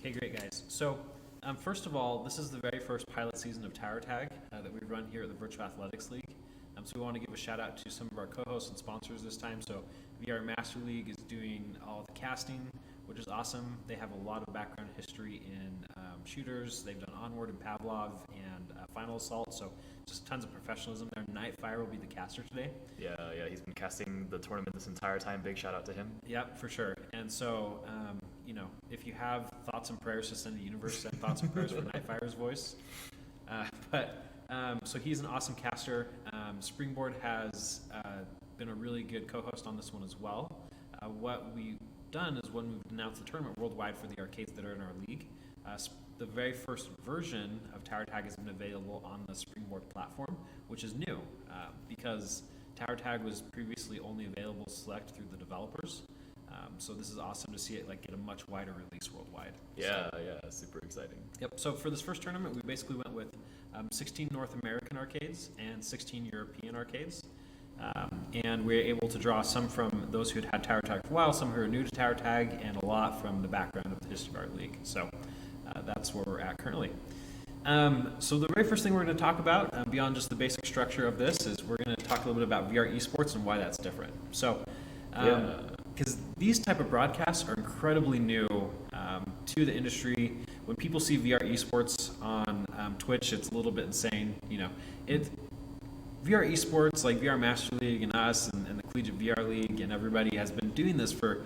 Okay, great, guys. So, first of all, this is the very first pilot season of Tower Tag that we've run here at the Virtual Athletics League. So we want to give a shout out to some of our co-hosts and sponsors this time. So VR Master League is doing all the casting, which is awesome. They have a lot of background history in shooters. They've done Onward and Pavlov and Final Assault, so just tons of professionalism there. Nightfire will be the caster today. Yeah, he's been casting the tournament this entire time. Big shout out to him. Yep, for sure. And so, if you have thoughts and prayers to send the universe, send thoughts and prayers for Nightfire's voice. So he's an awesome caster. Springboard has been a really good co-host on this one as well. What we've done is when we've announced the tournament worldwide for the arcades that are in our league, the very first version of Tower Tag has been available on the Springboard platform, which is new because Tower Tag was previously only available select through the developers. So this is awesome to see it get a much wider release worldwide. Yeah, super exciting. Yep. So for this first tournament, we basically went with 16 North American arcades and 16 European arcades. And we were able to draw some from those who had Tower Tag for a while, some who are new to Tower Tag, and a lot from the background of the history of our league. So that's where we're at currently. So the very first thing we're going to talk about, beyond just the basic structure of this, is we're going to talk a little bit about VR esports and why that's different. So, because these type of broadcasts are incredibly new to the industry. When people see VR esports on Twitch, it's a little bit insane. VR esports, like VR Master League and us and the Collegiate VR League and everybody has been doing this for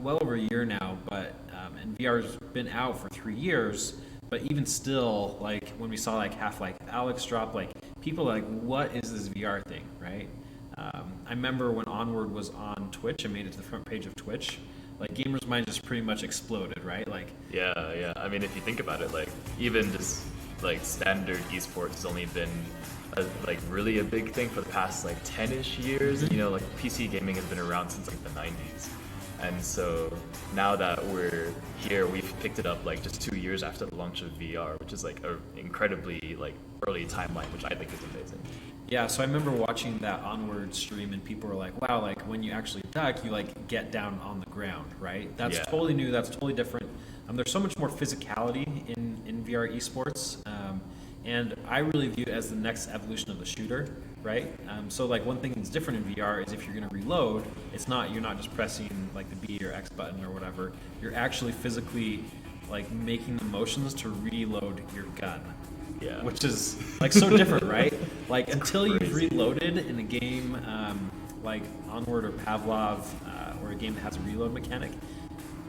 well over a year now, but and VR's been out for 3 years, but even still, when we saw Half-Life Alex drop, people are what is this VR thing, right? I remember when Onward was on Twitch and made it to the front page of Twitch, gamers' mind just pretty much exploded, right? Yeah. I mean, if you think about it, even just standard esports has only been really a big thing for the past 10-ish years. And PC gaming has been around since the 90s. And so now that we're here, we've picked it up just 2 years after the launch of VR, which is an incredibly early timeline, which I think is amazing. Yeah, so I remember watching that Onward stream and people were like, wow, when you actually duck, you get down on the ground, right? That's totally new, that's totally different. There's so much more physicality in VR esports. And I really view it as the next evolution of the shooter, right? So one thing that's different in VR is if you're going to reload, you're not just pressing the B or X button or whatever. You're actually physically making the motions to reload your gun. Yeah. Which is so different, right? Until crazy. you've reloaded in a game like Onward or Pavlov or a game that has a reload mechanic,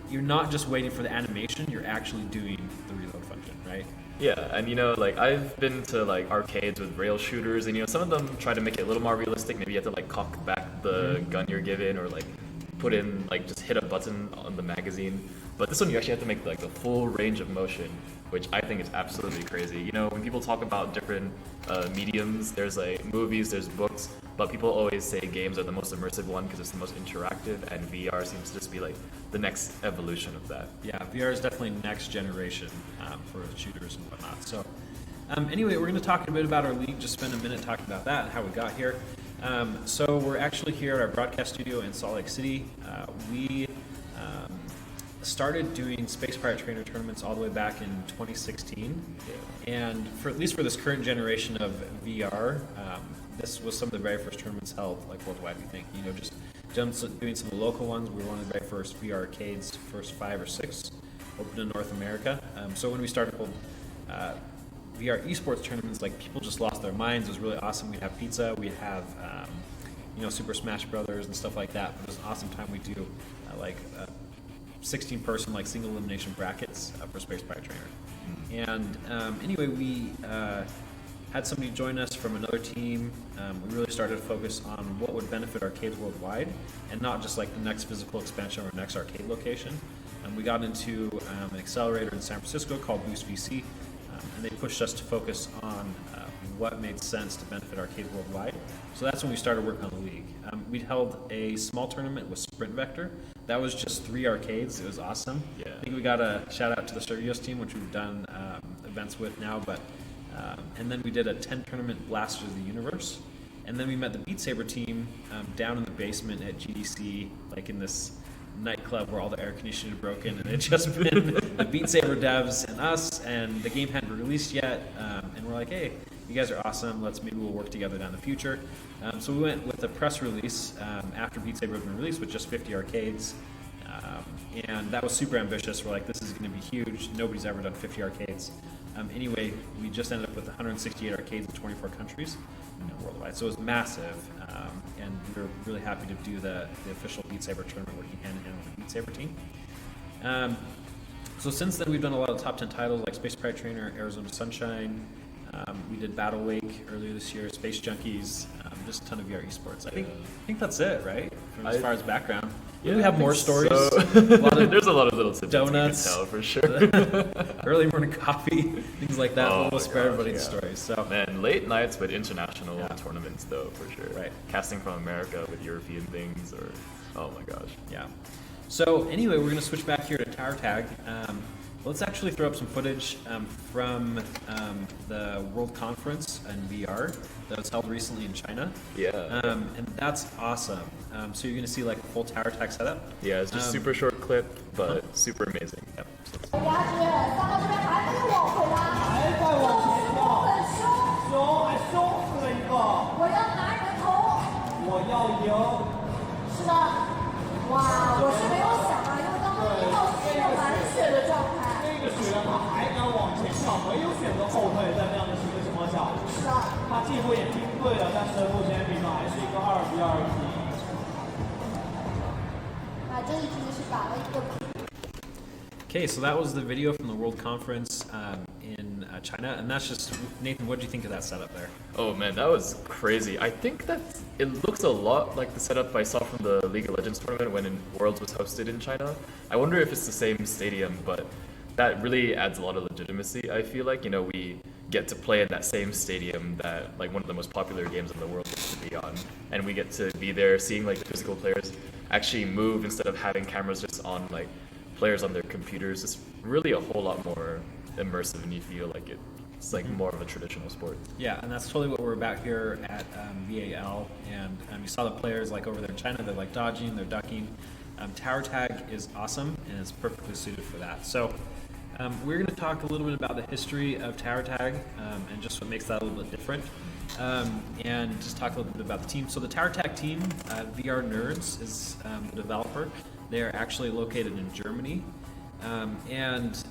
you're not just waiting for the animation, you're actually doing the reload function, right? Yeah, and I've been to arcades with rail shooters, and some of them try to make it a little more realistic. Maybe you have to cock back the gun you're given, or put in just hit a button on the magazine. But this one you actually have to make the full range of motion, which I think is absolutely crazy. When people talk about different mediums, there's movies, there's books, but people always say games are the most immersive one because it's the most interactive, and VR seems to just be the next evolution of that. Yeah, VR is definitely next generation for shooters and whatnot. So anyway, we're going to talk a bit about our league, just spend a minute talking about that and how we got here. So we're actually here at our broadcast studio in Salt Lake City. We started doing Space Pirate Trainer tournaments all the way back in 2016. Yeah. And at least for this current generation of VR, this was some of the very first tournaments held worldwide, we think. Just doing some of the local ones. We were one of the very first VR arcades, first 5 or 6, open in North America. So when we started holding VR esports tournaments, people just lost their minds. It was really awesome. We'd have pizza, we'd have Super Smash Brothers and stuff like that. But it was an awesome time. We do 16-person single elimination brackets for Space Pirate Trainer. And anyway, we had somebody join us from another team. We really started to focus on what would benefit arcades worldwide, and not just the next physical expansion or next arcade location. And we got into an accelerator in San Francisco called Boost VC, and they pushed us to focus on what made sense to benefit arcades worldwide. So that's when we started working on the league. We'd held a small tournament with Sprint Vector. That was just 3 arcades. It was awesome. Yeah. I think we got a shout out to the Servios team, which we've done events with now. But and then we did a 10 tournament Blasters of the Universe. And then we met the Beat Saber team down in the basement at GDC, in this nightclub where all the air conditioning is broken, and it's just been the Beat Saber devs and us, and the game hadn't released yet. And we're like, hey, you guys are awesome. Maybe we'll work together down the future. So we went with a press release after Beat Saber had been released with just 50 arcades. And that was super ambitious. We're like, this is going to be huge. Nobody's ever done 50 arcades. Anyway, we just ended up with 168 arcades in 24 countries worldwide. So it was massive. And we were really happy to do the official Beat Saber tournament working hand in hand with the Beat Saber team. So since then, we've done a lot of top 10 titles like Space Pirate Trainer, Arizona Sunshine. We did Battle Wake earlier this year, Space Junkies, just a ton of VR esports. I think that's it, right? As far as background. Yeah, we have more stories. So. There's a lot of little tidbits donuts, you can tell for sure. Early morning coffee, things like that. We'll spare everybody the stories. So man, late nights with international tournaments though, for sure. Right. Casting from America with European things, or oh my gosh. Yeah. So anyway, we're gonna switch back here to Tower Tag. Let's actually throw up some footage from the World Conference in VR that was held recently in China. Yeah. And that's awesome. So you're going to see like a full Tower Tag setup. Yeah, it's just super short clip, but super amazing. Yep. 没有选择后退，在这样的形势情况下，是啊，他进步也拼对了，但是目前比分还是一个2-2平。这一局是打了一个。Okay, so that was the video from the World Conference in China, and that's just Nathan. What did you think of that setup there? Oh man, that was crazy. I think that it looks a lot like the setup I saw from the League of Legends tournament when Worlds was hosted in China. I wonder if it's the same stadium, but that really adds a lot of legitimacy. I feel like, we get to play in that same stadium that like one of the most popular games in the world gets to be on, and we get to be there seeing like the physical players actually move instead of having cameras just on like players on their computers. It's really a whole lot more immersive, and you feel like it's like more of a traditional sport. Yeah, and that's totally what we're about here at VAL. And you saw the players like over there in China. They're like dodging, they're ducking. Tower Tag is awesome, and it's perfectly suited for that. So we're going to talk a little bit about the history of Tower Tag and just what makes that a little bit different, and just talk a little bit about the team. So the Tower Tag team, VR Nerds is the developer. They are actually located in Germany, and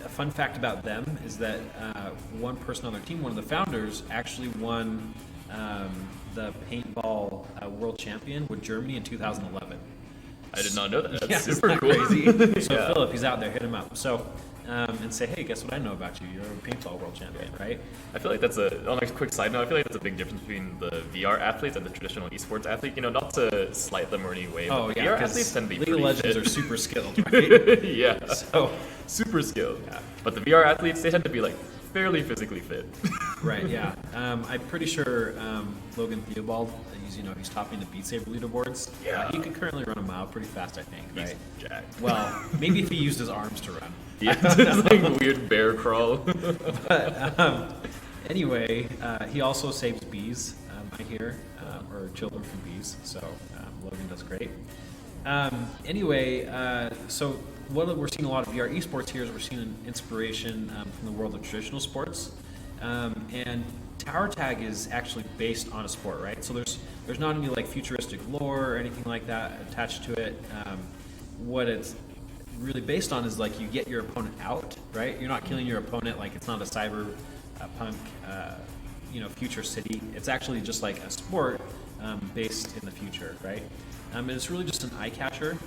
a fun fact about them is that one person on their team, one of the founders, actually won the paintball world champion with Germany in 2011. I did not know that. That's yeah, super cool. Crazy. So Yeah. Philip, he's out there, hit him up. So and say, hey, guess what I know about you? You're a paintball world champion, right? I feel like that's on a quick side note, I feel like that's a big difference between the VR athletes and the traditional esports athlete. Not to slight them or any way, Oh but the yeah, VR 'cause athletes tend to be League of pretty Legends fit. are super skilled, right? Yeah. So Super skilled. Yeah. But the VR athletes, they tend to be like fairly physically fit. right, yeah. I'm pretty sure Logan Theobald, he's topping the Beat Saber leaderboards. Yeah. He could currently run a mile pretty fast, I think, He's right? jacked. Well, maybe if he used his arms to run. Yeah, it's like weird bear crawl. Anyway, he also saves bees, I hear, or children from bees. So Logan does great. Anyway, so what we're seeing a lot of VR esports here is we're seeing an inspiration from the world of traditional sports, and Tower Tag is actually based on a sport, right? So there's not any like futuristic lore or anything like that attached to it. What it's really based on is like you get your opponent out, right? You're not killing your opponent, like it's not a cyber punk, future city. It's actually just like a sport based in the future, right? And it's really just an eye catcher.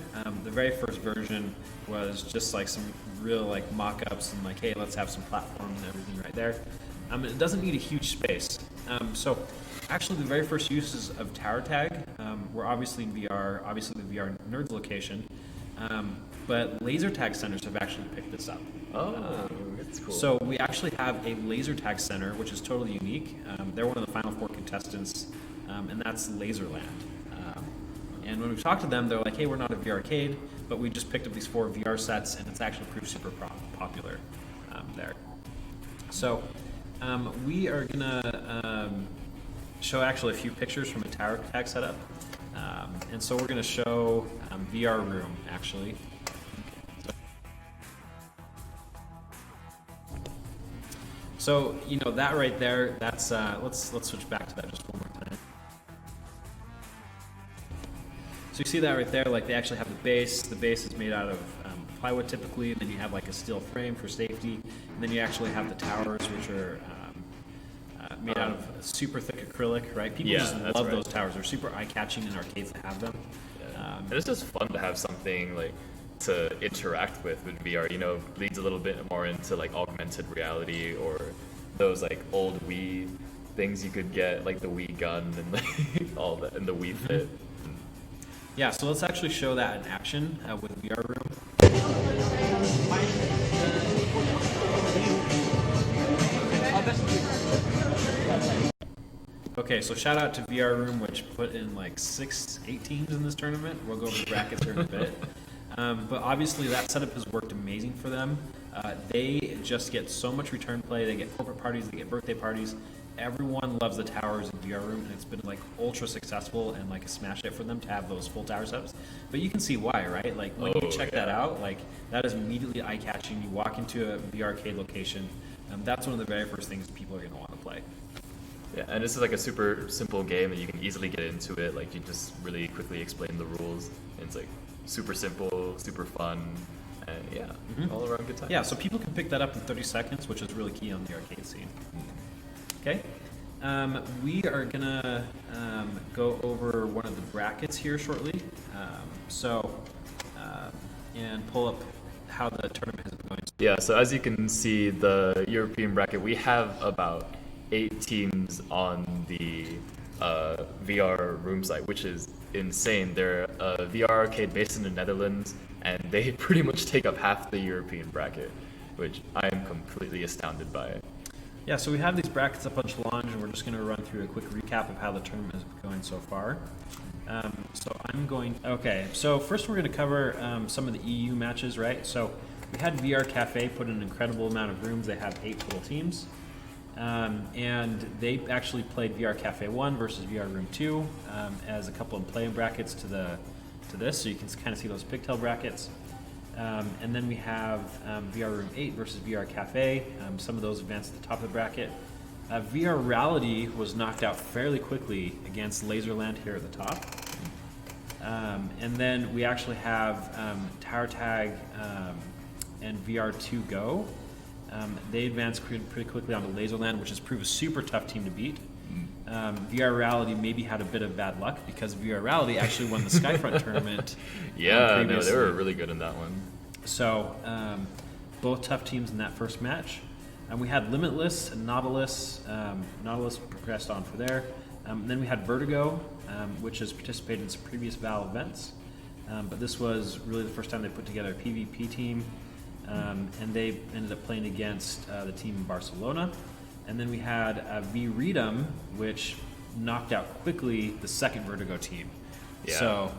The very first version was just like some real like mock-ups and like, hey, let's have some platforms and everything right there. It doesn't need a huge space. So actually the very first uses of Tower Tag were obviously in VR, obviously the VR Nerds location, but laser tag centers have actually picked this up. Oh, that's cool. So we actually have a laser tag center, which is totally unique. They're one of the final 4 contestants, and that's Laserland. And when we talked to them, they're like, hey, we're not a VR arcade, but we just picked up these 4 VR sets, and it's actually proved super popular there. So we are going to show actually a few pictures from a Tower Tag setup. And so we're going to show VR Room, actually. So that right there, that's let's switch back to that just one more time. So you see that right there, like they actually have the base. The base is made out of plywood typically, and then you have like a steel frame for safety, and then you actually have the towers, which are made out of super thick acrylic, right? People just love those towers. They're super eye-catching in arcades to have them. And it's just fun to have something like to interact with VR. Leads a little bit more into like augmented reality or those like old Wii things you could get, like the Wii gun and like, all that, and the Wii Fit. Yeah, so let's actually show that in action with VR Room. Okay, so shout out to VR Room, which put in like 8 teams in this tournament. We'll go over the brackets here in a bit. But obviously that setup has worked amazing for them. They just get so much return play. They get corporate parties, they get birthday parties. Everyone loves the towers in VR Room, and it's been like ultra successful and like a smash hit for them to have those full tower setups. But you can see why, right? Like when you check that out, like that is immediately eye-catching. You walk into a VR arcade location, that's one of the very first things people are going to want to play. Yeah, and this is like a super simple game that you can easily get into it. Like you just really quickly explain the rules, and it's like super simple, super fun, and all around good time. Yeah, so people can pick that up in 30 seconds, which is really key on the arcade scene. Okay, we are gonna go over one of the brackets here shortly. And pull up how the tournament has been going. Yeah, so as you can see, the European bracket, we have about 8 teams on the VR Room site, which is insane. They're a VR arcade based in the Netherlands, and they pretty much take up half the European bracket, which I am completely astounded by. Yeah, so we have these brackets up on Challenge, and we're just going to run through a quick recap of how the tournament is going so far. So first we're going to cover some of the EU matches, right? So we had VR Cafe put in an incredible amount of rooms. They have 8 total teams. And they actually played VR Cafe 1 versus VR Room 2 as a couple of play-in brackets to this, so you can kind of see those pigtail brackets. And then we have VR Room 8 versus VR Cafe. Some of those advanced to the top of the bracket. VR Reality was knocked out fairly quickly against Laserland here at the top. And then we actually have Tower Tag and VR2 Go. They advanced pretty quickly onto Laserland, which has proved a super tough team to beat. VR Reality maybe had a bit of bad luck because VR Reality actually won the Skyfront tournament. Yeah, no, they were really good in that one. So both tough teams in that first match. We had Limitless and Nautilus. Nautilus progressed on for there. Then we had Vertigo, which has participated in some previous Val events. But this was really the first time they put together a PvP team. And they ended up playing against the team in Barcelona. And then we had V-Redum, which knocked out quickly the second Vertigo team. Yeah. So,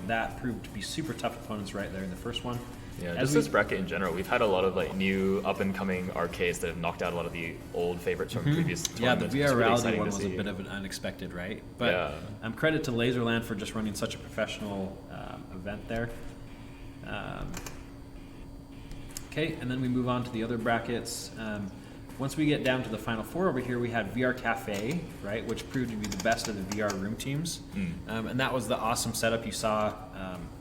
that proved to be super tough opponents right there in the first one. Yeah, just this bracket in general, we've had a lot of like new up-and-coming arcades that have knocked out a lot of the old favorites from previous tournaments. Yeah, the VR Reality one was a bit of an unexpected, right? But credit to Laserland for just running such a professional event there. Okay, and then we move on to the other brackets. Once we get down to the final 4 over here, we had VR Cafe, right, which proved to be the best of the VR Room teams. And that was the awesome setup you saw.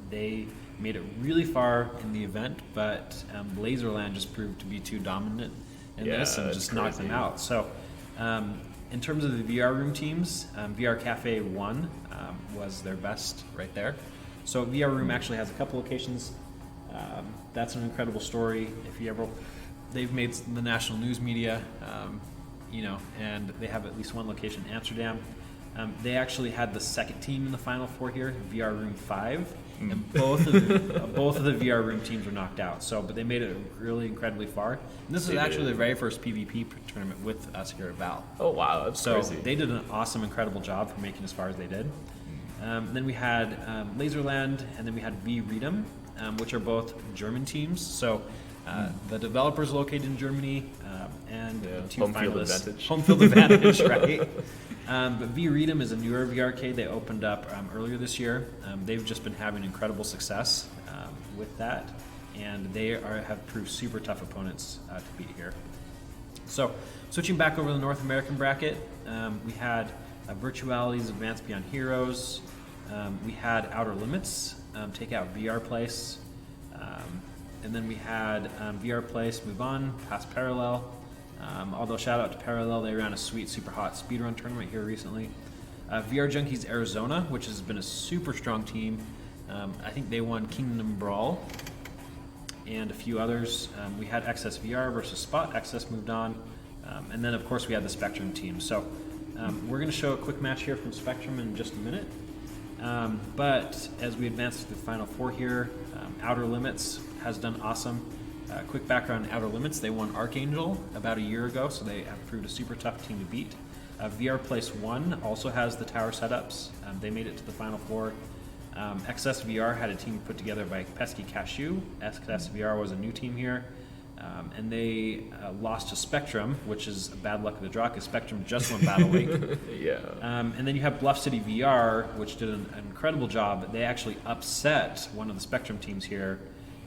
They made it really far in the event, but Laserland just proved to be too dominant in this and just knocked them out. So in terms of the VR Room teams, VR Cafe 1 was their best right there. So VR Room actually has a couple locations. That's an incredible story. If you ever, they've made the national news media, and they have at least one location in Amsterdam. They actually had the second team in the final 4 here, VR Room 5, and both of the VR Room teams were knocked out. So, but they made it really incredibly far. And this is actually the very first PvP tournament with us here at Val. Oh wow, that's crazy. So they did an awesome, incredible job for making as far as they did. Then we had Laserland, and then we had V-Redum, which are both German teams. So the developers located in Germany, and the two home field finalists. advantage. Home field advantage, right? But V-Redum is a newer VR arcade. They opened up earlier this year. They've just been having incredible success with that, and they have proved super tough opponents to beat here. So, switching back over to the North American bracket, we had Virtuality's Advanced Beyond Heroes. We had Outer Limits take out VR Place. And then we had VR Place move on past Parallel. Although shout out to Parallel, they ran a sweet, super hot speedrun tournament here recently. VR Junkies Arizona, which has been a super strong team. I think they won Kingdom Brawl and a few others. We had XSVR versus Spot. XS moved on. And then, of course, we had the Spectrum team. So we're going to show a quick match here from Spectrum in just a minute. But as we advance to the Final Four here, Outer Limits has done awesome. Quick background on Outer Limits, they won Archangel about a year ago, so they have proved a super tough team to beat. VR Place 1 also has the tower setups. They made it to the Final Four. XSVR had a team put together by Pesky Cashew. XSVR was a new team here. And they lost to Spectrum, which is bad luck of the draw because Spectrum just won Battle Week. Yeah. And then you have Bluff City VR, which did an incredible job. They actually upset one of the Spectrum teams here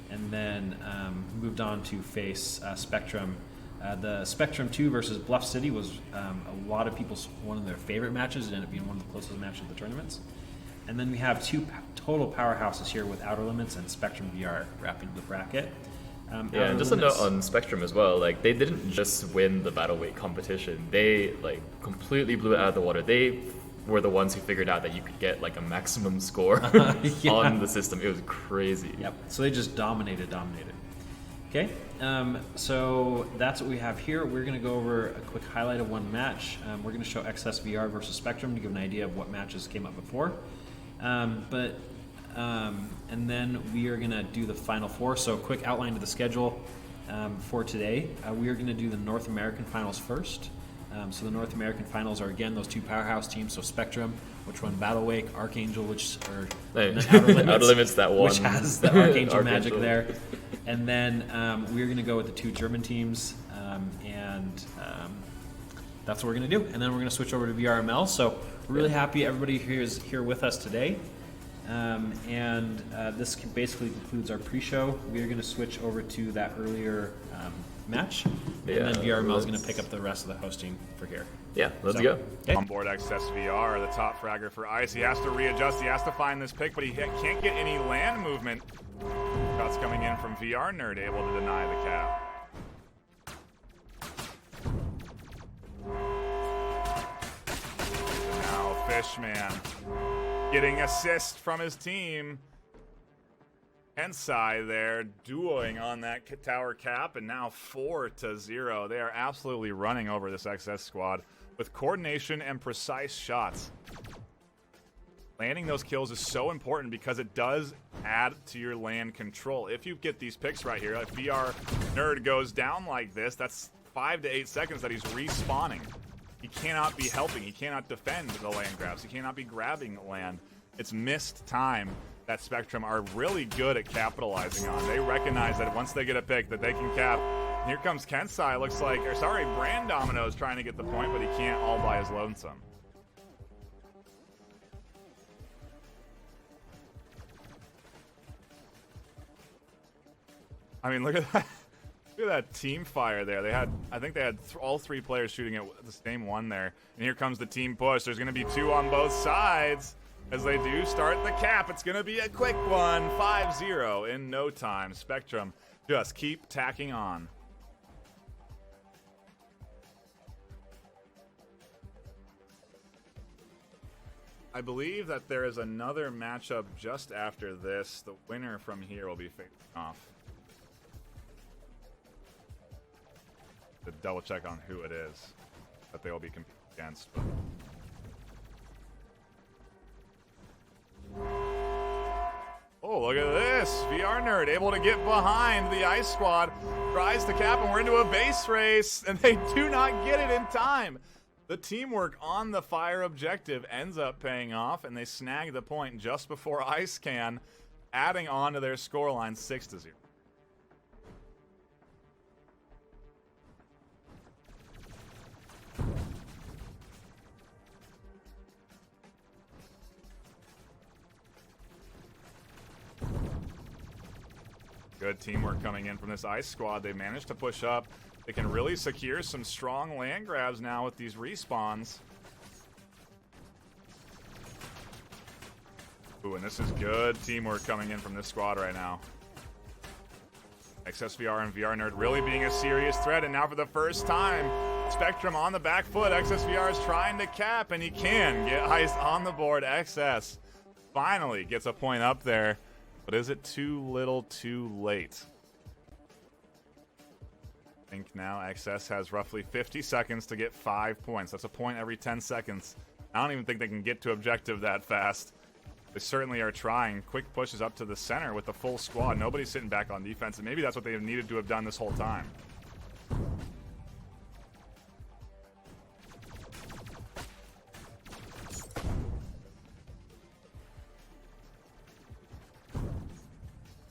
and then moved on to face Spectrum. The Spectrum 2 versus Bluff City was a lot of people's one of their favorite matches. It ended up being one of the closest matches of the tournaments. And then we have two total powerhouses here with Outer Limits and Spectrum VR wrapping the bracket. Yeah, and just a note on Spectrum as well, like they didn't just win the battle weight competition, they like completely blew it out of the water. They were the ones who figured out that you could get like a maximum score on the system. It was crazy. Yep, so they just dominated. Okay, so that's what we have here. We're going to go over a quick highlight of one match. We're going to show XSVR versus Spectrum to give an idea of what matches came up before. And then we are going to do the Final Four. So a quick outline of the schedule for today. We are going to do the North American Finals first. So the North American Finals are, again, those two powerhouse teams. So Spectrum, which won Battle Wake, Archangel, which are Outer Limits, that one. Which has the Archangel magic there. And then we're going to go with the two German teams. That's what we're going to do. And then we're going to switch over to VRML. So we're really happy everybody here is here with us today. This basically concludes our pre-show. We are going to switch over to that earlier match, and then VRML is going to pick up the rest of the hosting for here. Yeah, let's go. Okay. On board XSVR, the top fragger for Ice. He has to readjust. He has to find this pick, but he can't get any land movement. Shots coming in from VR Nerd, able to deny the cap. And now Fishman getting assist from his team. Ensai there duoing on that tower cap, and now 4-0. They are absolutely running over this XS squad with coordination and precise shots. Landing those kills is so important because it does add to your land control. If you get these picks right here, if VR Nerd goes down like this, that's 5 to 8 seconds that he's respawning. He cannot be helping. He cannot defend the land grabs. He cannot be grabbing land. It's missed time that Spectrum are really good at capitalizing on. They recognize that once they get a pick that they can cap. And here comes Kensai, looks like, or sorry, Brand Domino's trying to get the point, but he can't all by his lonesome. I mean, look at that. Look at that team fire there. I think they had all three players shooting at the same one there. And here comes the team push. There's going to be two on both sides. As they do start the cap, it's going to be a quick one. 5-0 in no time. Spectrum just keep tacking on. I believe that there is another matchup just after this. The winner from here will be facing off. To double check on who it is that they will be competing against. Oh, look at this. VR Nerd able to get behind the Ice Squad. Tries to cap, and we're into a base race, and they do not get it in time. The teamwork on the fire objective ends up paying off, and they snag the point just before Ice can, adding on to their scoreline 6-0. Good teamwork coming in from this Ice squad. They managed to push up. They can really secure some strong land grabs now with these respawns. Ooh, and this is good teamwork coming in from this squad right now. XSVR and VR Nerd really being a serious threat, and now for the first time, Spectrum on the back foot. XSVR is trying to cap, and he can get Heist on the board. XS finally gets a point up there, but is it too little too late? I think now XS has roughly 50 seconds to get 5 points. That's a point every 10 seconds. I don't even think they can get to objective that fast. They certainly are trying. Quick pushes up to the center with the full squad. Nobody's sitting back on defense, and maybe that's what they have needed to have done this whole time.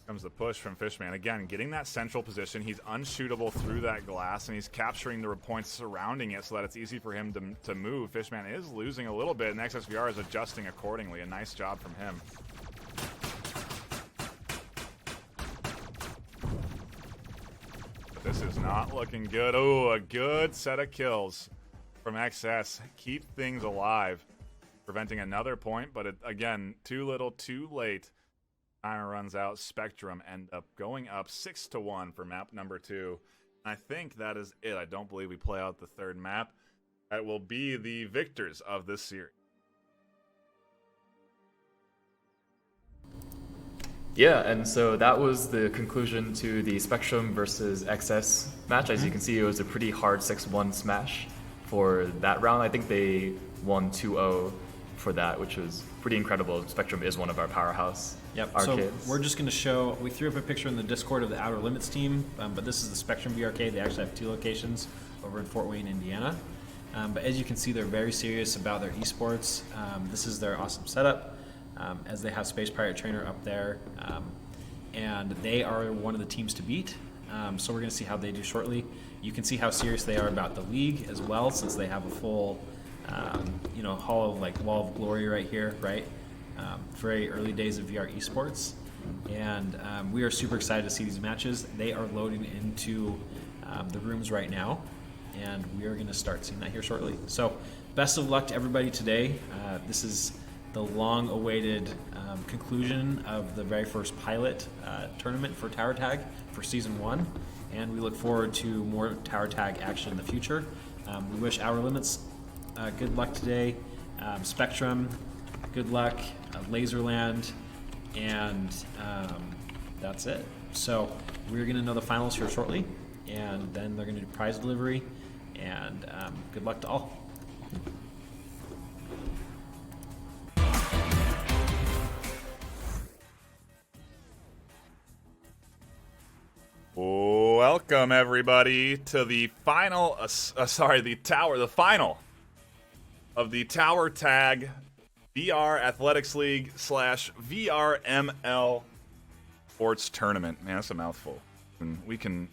Comes the push from Fishman. Again, getting that central position. He's unshootable through that glass, and he's capturing the points surrounding it so that it's easy for him to move. Fishman is losing a little bit, and XSVR is adjusting accordingly. A nice job from him. But this is not looking good. Oh, a good set of kills from XS. Keep things alive. Preventing another point, but again, too little, too late. Timer runs out. Spectrum end up going up 6-1 for map number 2. I think that is it. I don't believe we play out the third map. That will be the victors of this series. Yeah, and so that was the conclusion to the Spectrum versus XS match. As you can see, it was a pretty hard 6-1 smash for that round. I think they won 2-0 for that, which was pretty incredible. Spectrum is one of our powerhouse arcades. So we're just going to show, we threw up a picture in the Discord of the Outer Limits team, but this is the Spectrum V Arcade. They actually have 2 locations over in Fort Wayne, Indiana. But as you can see, they're very serious about their esports. This is their awesome setup, as they have Space Pirate Trainer up there. And they are one of the teams to beat. So we're going to see how they do shortly. You can see how serious they are about the league as well, since they have a full wall of glory right here, right? Very early days of VR esports, and we are super excited to see these matches. They are loading into the rooms right now, and we are going to start seeing that here shortly. So best of luck to everybody today. This is the long-awaited conclusion of the very first pilot tournament for Tower Tag for Season 1, and we look forward to more Tower Tag action in the future. We wish Outer Limits good luck today. Spectrum, good luck. Laserland, and that's it. So we're going to know the finals here shortly, and then they're going to do prize delivery, and good luck to all. Welcome everybody to the final, the final of the Tower Tag VR Athletics League / VRML Sports Tournament. Man, that's a mouthful. And we can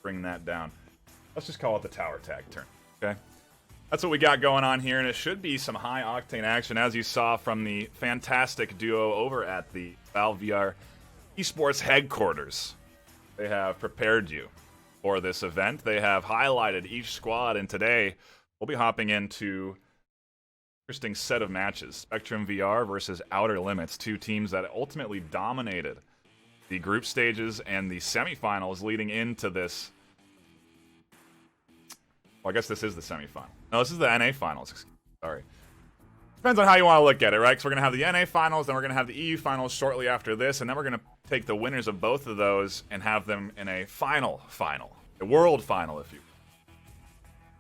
bring that down. Let's just call it the Tower Tag Tournament, okay? That's what we got going on here, and it should be some high-octane action, as you saw from the fantastic duo over at the Valve VR Esports headquarters. They have prepared you for this event. They have highlighted each squad, and today we'll be hopping into interesting set of matches. Spectrum VR versus Outer Limits, 2 teams that ultimately dominated the group stages and the semifinals leading into this. Well, I guess this is the semifinal. No, this is the NA finals. Sorry. Depends on how you want to look at it, right? Because we're going to have the NA finals, then we're going to have the EU finals shortly after this, and then we're going to take the winners of both of those and have them in a final. A world final, if you will.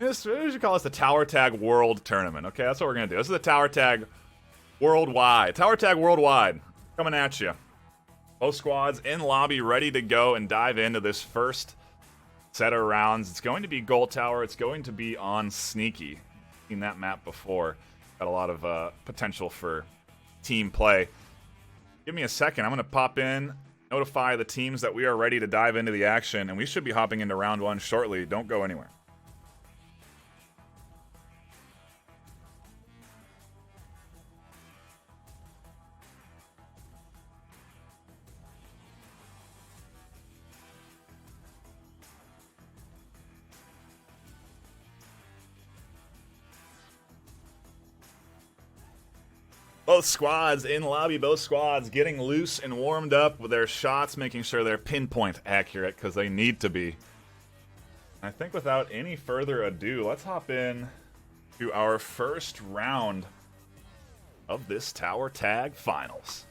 We should call this the Tower Tag World Tournament, okay? That's what we're going to do. This is the Tower Tag Worldwide. Tower Tag Worldwide, coming at you. Both squads in lobby, ready to go and dive into this first set of rounds. It's going to be Gold Tower. It's going to be on Sneaky. Seen that map before. Got a lot of potential for team play. Give me a second. I'm going to pop in, notify the teams that we are ready to dive into the action, and we should be hopping into round 1 shortly. Don't go anywhere. Both squads in lobby, both squads getting loose and warmed up with their shots, making sure they're pinpoint accurate because they need to be. I think without any further ado, let's hop in to our first round of this Tower Tag Finals.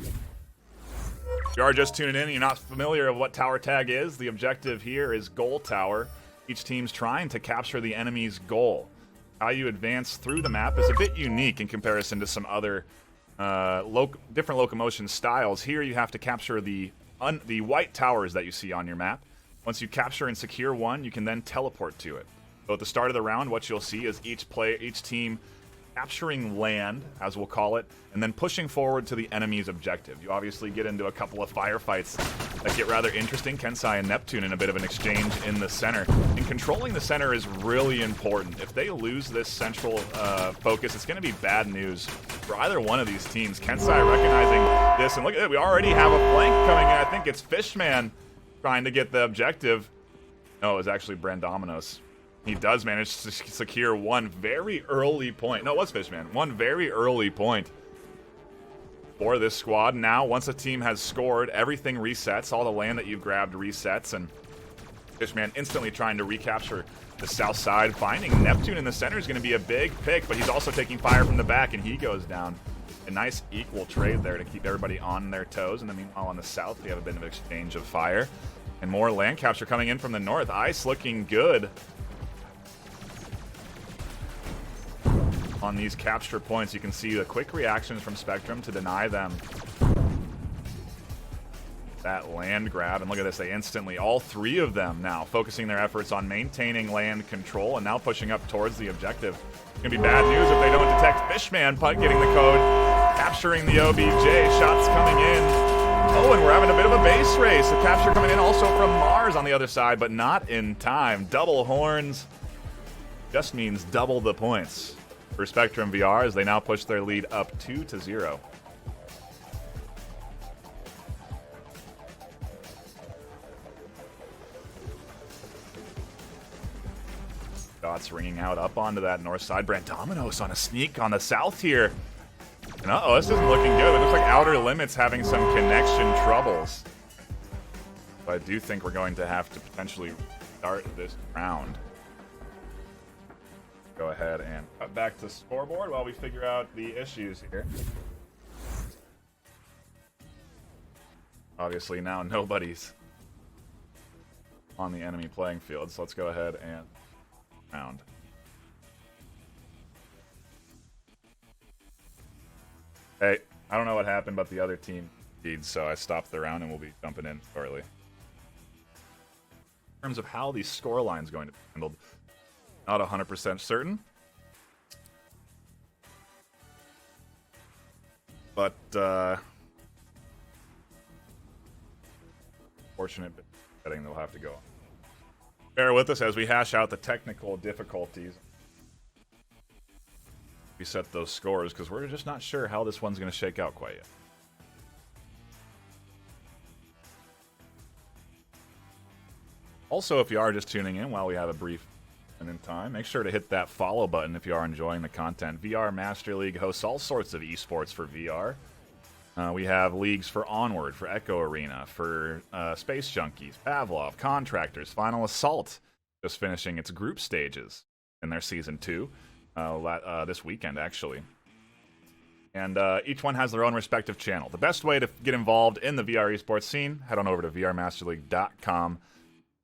If you are just tuning in and you're not familiar with what Tower Tag is, the objective here is goal tower. Each team's trying to capture the enemy's goal. How you advance through the map is a bit unique in comparison to some other different locomotion styles. Here you have to capture the white towers that you see on your map. Once you capture and secure one, you can then teleport to it. So at the start of the round, what you'll see is each team capturing land, as we'll call it, and then pushing forward to the enemy's objective. You obviously get into a couple of firefights that get rather interesting. Kensai and Neptune in a bit of an exchange in the center. And controlling the center is really important. If they lose this central focus, it's going to be bad news for either one of these teams. Kensai recognizing this, and look at it, we already have a flank coming in. I think it's Fishman trying to get the objective. No, it was actually Brandominos. He does manage to secure one very early point. No, it was Fishman. One very early point for this squad. Now, once a team has scored, everything resets. All the land that you've grabbed resets, and Fishman instantly trying to recapture the south side. Finding Neptune in the center is going to be a big pick, but he's also taking fire from the back, and he goes down. A nice equal trade there to keep everybody on their toes. And then meanwhile on the south, we have a bit of an exchange of fire. And more land capture coming in from the north. Ice looking good on these capture points. You can see the quick reactions from Spectrum to deny them that land grab. And look at this, they instantly, all three of them now focusing their efforts on maintaining land control and now pushing up towards the objective. It's gonna be bad news if they don't detect Fishman getting the code, capturing the OBJ, shots coming in. Oh, and we're having a bit of a base race. The capture coming in also from Mars on the other side, but not in time. Double horns just means double the points for Spectrum VR as they now push their lead up 2-0. Shots ringing out up onto that north side. Brandominos on a sneak on the south here. And uh-oh, this isn't looking good. It looks like Outer Limits having some connection troubles. So I do think we're going to have to potentially start this round. Go ahead and cut back to scoreboard while we figure out the issues here. Obviously now nobody's on the enemy playing field, so let's go ahead and round. Hey, I don't know what happened, but the other team feeds, so I stopped the round and we'll be jumping in shortly. In terms of how the scoreline is going to be handled, not 100% certain. But, fortunate betting they'll have to go on. Bear with us as we hash out the technical difficulties. We set those scores because we're just not sure how this one's going to shake out quite yet. Also, if you are just tuning in while we have a brief and in time, make sure to hit that follow button if you are enjoying the content. VR Master League hosts all sorts of esports for VR. We have leagues for Onward, for Echo Arena, for Space Junkies, Pavlov, Contractors, Final Assault, just finishing its group stages in their Season 2 this weekend, actually. And each one has their own respective channel. The best way to get involved in the VR esports scene, head on over to vrmasterleague.com.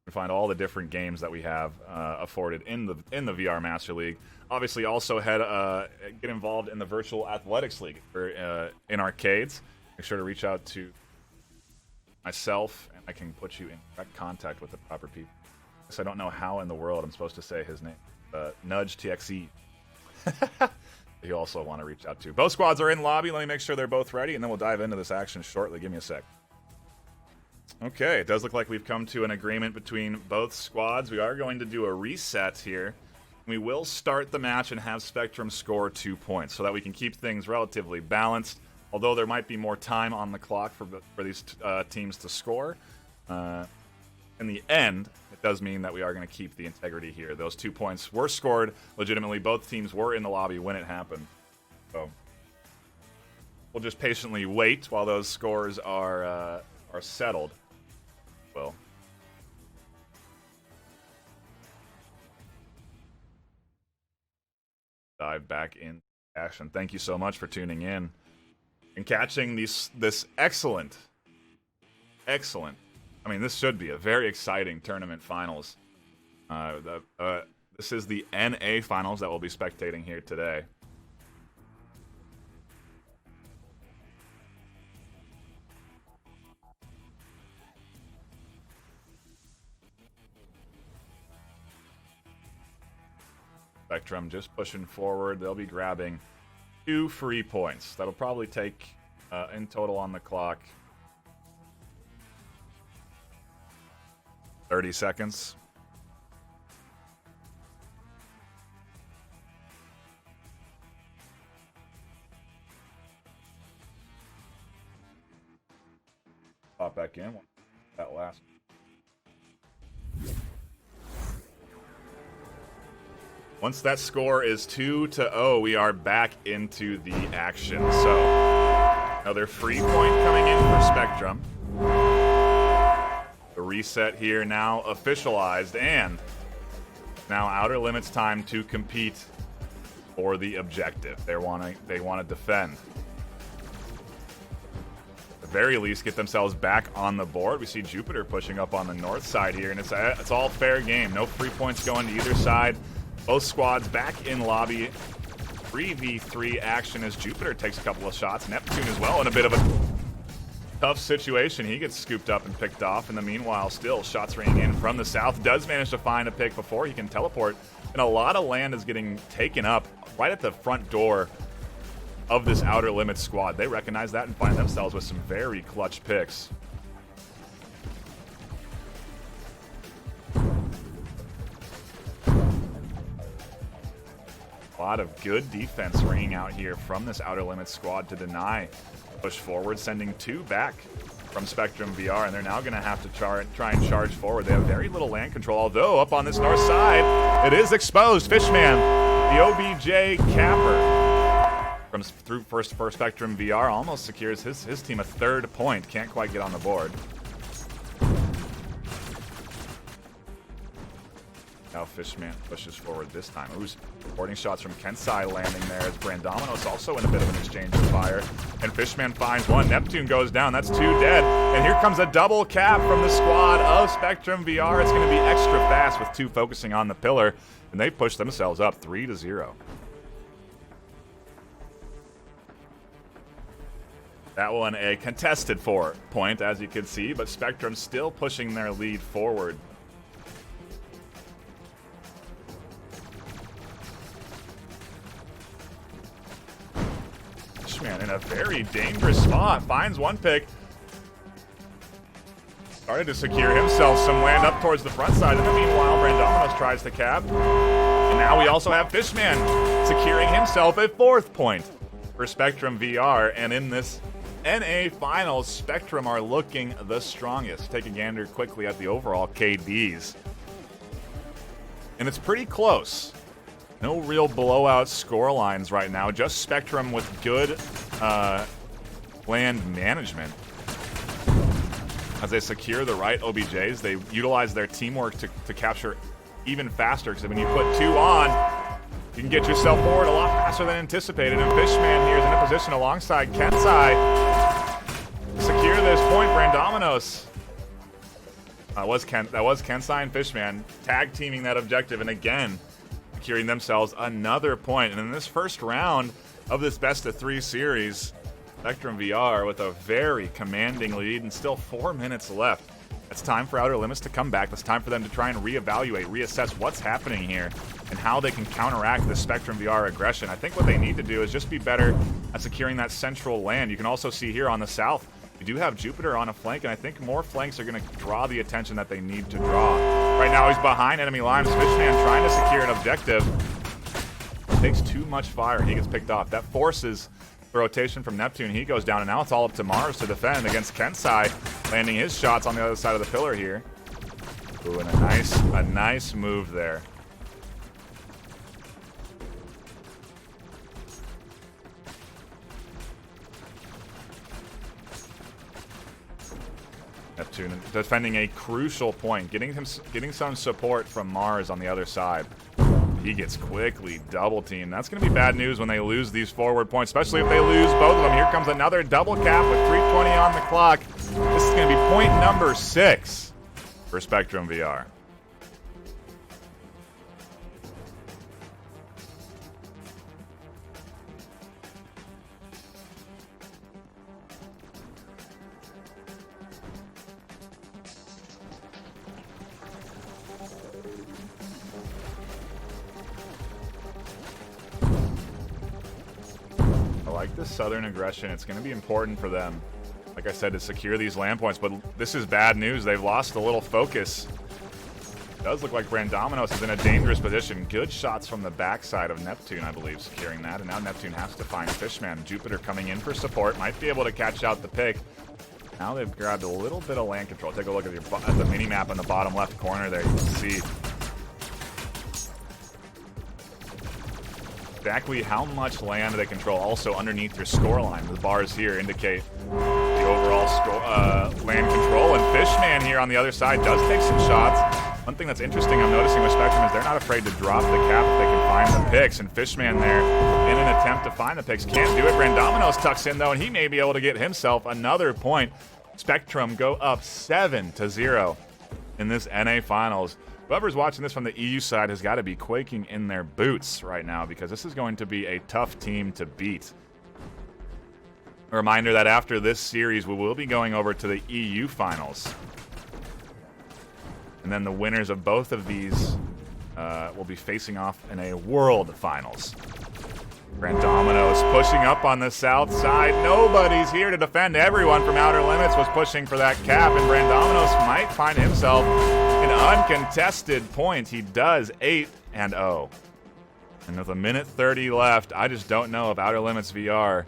You can find all the different games that we have afforded in the VR Master League. Obviously, also get involved in the Virtual Athletics League in arcades. Make sure to reach out to myself, and I can put you in direct contact with the proper people. I don't know how in the world I'm supposed to say his name. Nudge TXE. You also want to reach out to. Both squads are in lobby. Let me make sure they're both ready, and then we'll dive into this action shortly. Give me a sec. Okay, it does look like we've come to an agreement between both squads. We are going to do a reset here. We will start the match and have Spectrum score 2 points so that we can keep things relatively balanced, although there might be more time on the clock for these teams to score. In the end, it does mean that we are going to keep the integrity here. Those 2 points were scored legitimately. Both teams were in the lobby when it happened. So we'll just patiently wait while those scores are settled. Well. Dive back in action. Thank you so much for tuning in and catching this excellent. I mean, this should be a very exciting tournament finals. This is the NA finals that we'll be spectating here today. Spectrum just pushing forward. They'll be grabbing 2 free points. That'll probably take, in total on the clock, 30 seconds. Pop back in. That last. Once that score is 2-0, we are back into the action. So, another free point coming in for Spectrum. The reset here now officialized, and now Outer Limits time to compete for the objective. They want to defend. At the very least, get themselves back on the board. We see Jupiter pushing up on the north side here, and it's all fair game. No free points going to either side. Both squads back in lobby. 3v3 action as Jupiter takes a couple of shots. Neptune as well in a bit of a tough situation. He gets scooped up and picked off. In the meanwhile, still shots raining in from the south. Does manage to find a pick before he can teleport. And a lot of land is getting taken up right at the front door of this Outer Limits squad. They recognize that and find themselves with some very clutch picks. A lot of good defense ringing out here from this Outer Limits squad to deny push forward, sending 2 back from Spectrum VR, and they're now going to have to try and charge forward. They have very little land control, although up on this north side, it is exposed. Fishman, the OBJ capper for Spectrum VR, almost secures his team a 3rd point. Can't quite get on the board. Now Fishman pushes forward this time. Who's reporting shots from Kensai landing there as Brandominos also in a bit of an exchange of fire. And Fishman finds one. Neptune goes down. That's 2 dead. And here comes a double cap from the squad of Spectrum VR. It's going to be extra fast with 2 focusing on the pillar. And they push themselves up 3-0. That one a contested point, as you can see, but Spectrum still pushing their lead forward. Man, in a very dangerous spot, finds one pick. Started to secure himself some land up towards the front side. In the meanwhile, Brandominos tries to cap. And now we also have Fishman securing himself a 4th point for Spectrum VR. And in this NA Finals, Spectrum are looking the strongest. Take a gander quickly at the overall KDs. And it's pretty close. No real blowout score lines right now. Just Spectrum with good land management. As they secure the right OBJs, they utilize their teamwork to capture even faster. Because when you put 2 on, you can get yourself forward a lot faster than anticipated. And Fishman here is in a position alongside Kensai to secure this point. Brandominos. That was Kensai and Fishman tag teaming that objective, and again securing themselves another point. And in this first round of this best-of-3 series, Spectrum VR with a very commanding lead and still 4 minutes left. It's time for Outer Limits to come back. It's time for them to try and reevaluate, reassess what's happening here and how they can counteract the Spectrum VR aggression. I think what they need to do is just be better at securing that central land. You can also see here on the south, we do have Jupiter on a flank, and I think more flanks are going to draw the attention that they need to draw. Right now he's behind enemy lines. Fishman trying to secure an objective. Takes too much fire. He gets picked off. That forces the rotation from Neptune. He goes down, and now it's all up to Mars to defend against Kensai, landing his shots on the other side of the pillar here. Ooh, and a nice move there. Neptune, defending a crucial point, getting some support from Mars on the other side. He gets quickly double teamed. That's going to be bad news when they lose these forward points, especially if they lose both of them. Here comes another double cap with 3:20 on the clock. This is going to be point number 6 for Spectrum VR. Like the Southern aggression, it's going to be important for them, like I said, to secure these land points, but this is bad news. They've lost a little focus. It does look like Brandominos is in a dangerous position. Good shots from the backside of Neptune, I believe, securing that, and now Neptune has to find Fishman. Jupiter coming in for support, might be able to catch out the pick. Now they've grabbed a little bit of land control. Take a look at the mini-map in the bottom left corner there. You can see exactly how much land they control. Also underneath your scoreline, the bars here indicate the overall land control. And Fishman here on the other side does take some shots. One thing that's interesting I'm noticing with Spectrum is they're not afraid to drop the cap if they can find the picks. And Fishman there in an attempt to find the picks can't do it. Brandominos tucks in though, and he may be able to get himself another point. Spectrum go up 7-0 in this NA Finals. Whoever's watching this from the EU side has got to be quaking in their boots right now because this is going to be a tough team to beat. A reminder that after this series, we will be going over to the EU Finals. And then the winners of both of these will be facing off in a World Finals. Brandominos pushing up on the south side. Nobody's here to defend. Everyone from Outer Limits was pushing for that cap, and Brandominos might find himself an uncontested point. He does 8-0. And with 1:30 left, I just don't know if Outer Limits VR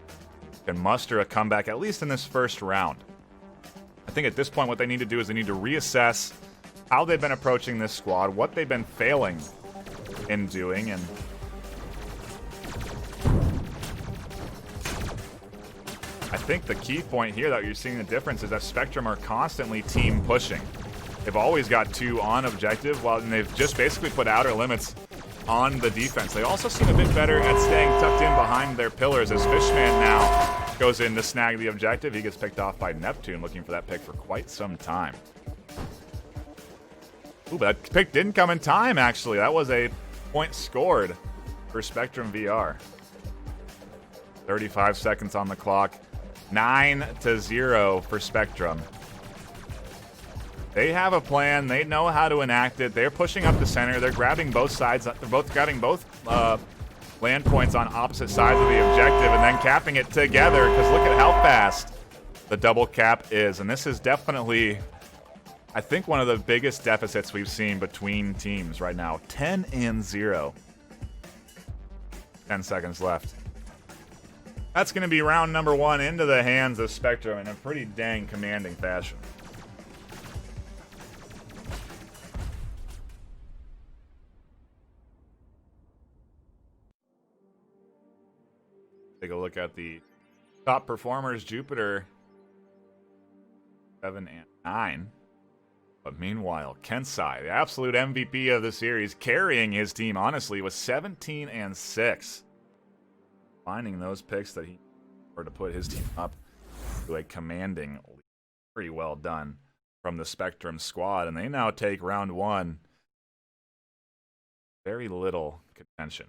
can muster a comeback, at least in this first round. I think at this point what they need to do is they need to reassess how they've been approaching this squad, what they've been failing in doing, and I think the key point here that you're seeing the difference is that Spectrum are constantly team pushing. They've always got 2 on objective, and they've just basically put Outer Limits on the defense. They also seem a bit better at staying tucked in behind their pillars as Fishman now goes in to snag the objective. He gets picked off by Neptune, looking for that pick for quite some time. Ooh, but that pick didn't come in time, actually. That was a point scored for Spectrum VR. 35 seconds on the clock. 9-0 for Spectrum. They have a plan. They know how to enact it. They're pushing up the center. They're grabbing both sides. They're both grabbing both land points on opposite sides of the objective and then capping it together, because look at how fast the double cap is. And this is definitely, I think, one of the biggest deficits we've seen between teams right now. 10-0. 10 seconds left. That's going to be round number 1 into the hands of Spectrum in a pretty dang commanding fashion. Take a look at the top performers. Jupiter 7-9. But meanwhile, Kensai, the absolute MVP of the series, carrying his team, honestly, with 17-6. Finding those picks that he or to put his team up to a commanding lead. Pretty well done from the Spectrum squad, and they now take round 1. Very little contention.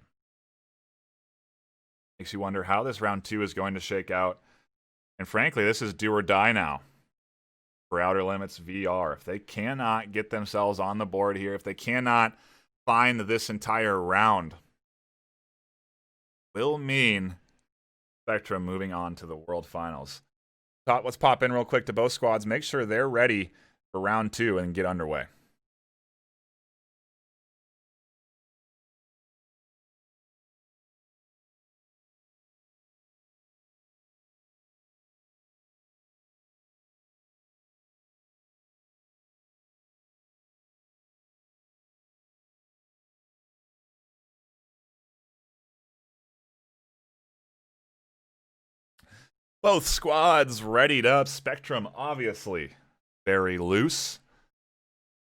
Makes you wonder how this round 2 is going to shake out. And frankly, this is do or die now for Outer Limits VR. If they cannot get themselves on the board here, if they cannot find this entire round, will mean Spectrum moving on to the World Finals. Let's pop in real quick to both squads, make sure they're ready for round 2 and get underway. Both squads readied up. Spectrum, obviously, very loose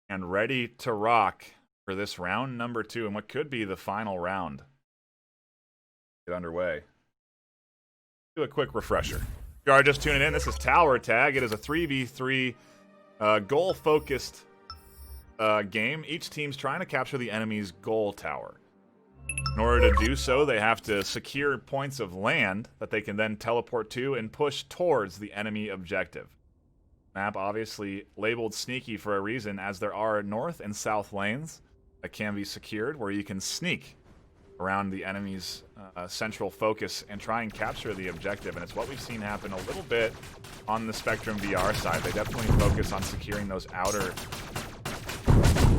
and ready to rock for this round number 2 and what could be the final round. Get underway. Do a quick refresher. If you are just tuning in, this is Tower Tag. It is a 3v3 goal-focused game. Each team's trying to capture the enemy's goal tower. In order to do so, they have to secure points of land that they can then teleport to and push towards the enemy objective. Map obviously labeled sneaky for a reason, as there are north and south lanes that can be secured where you can sneak around the enemy's central focus and try and capture the objective. And it's what we've seen happen a little bit on the Spectrum VR side. They definitely focus on securing those outer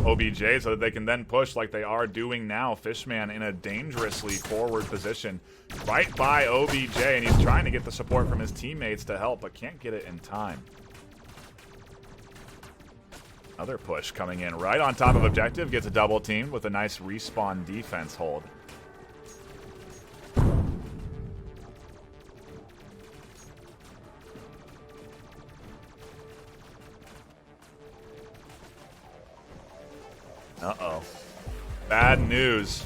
OBJ so that they can then push like they are doing now. Fishman in a dangerously forward position right by OBJ, and he's trying to get the support from his teammates to help, but can't get it in time. Another push coming in right on top of objective, gets a double teamed with a nice respawn defense hold. Uh-oh. Bad news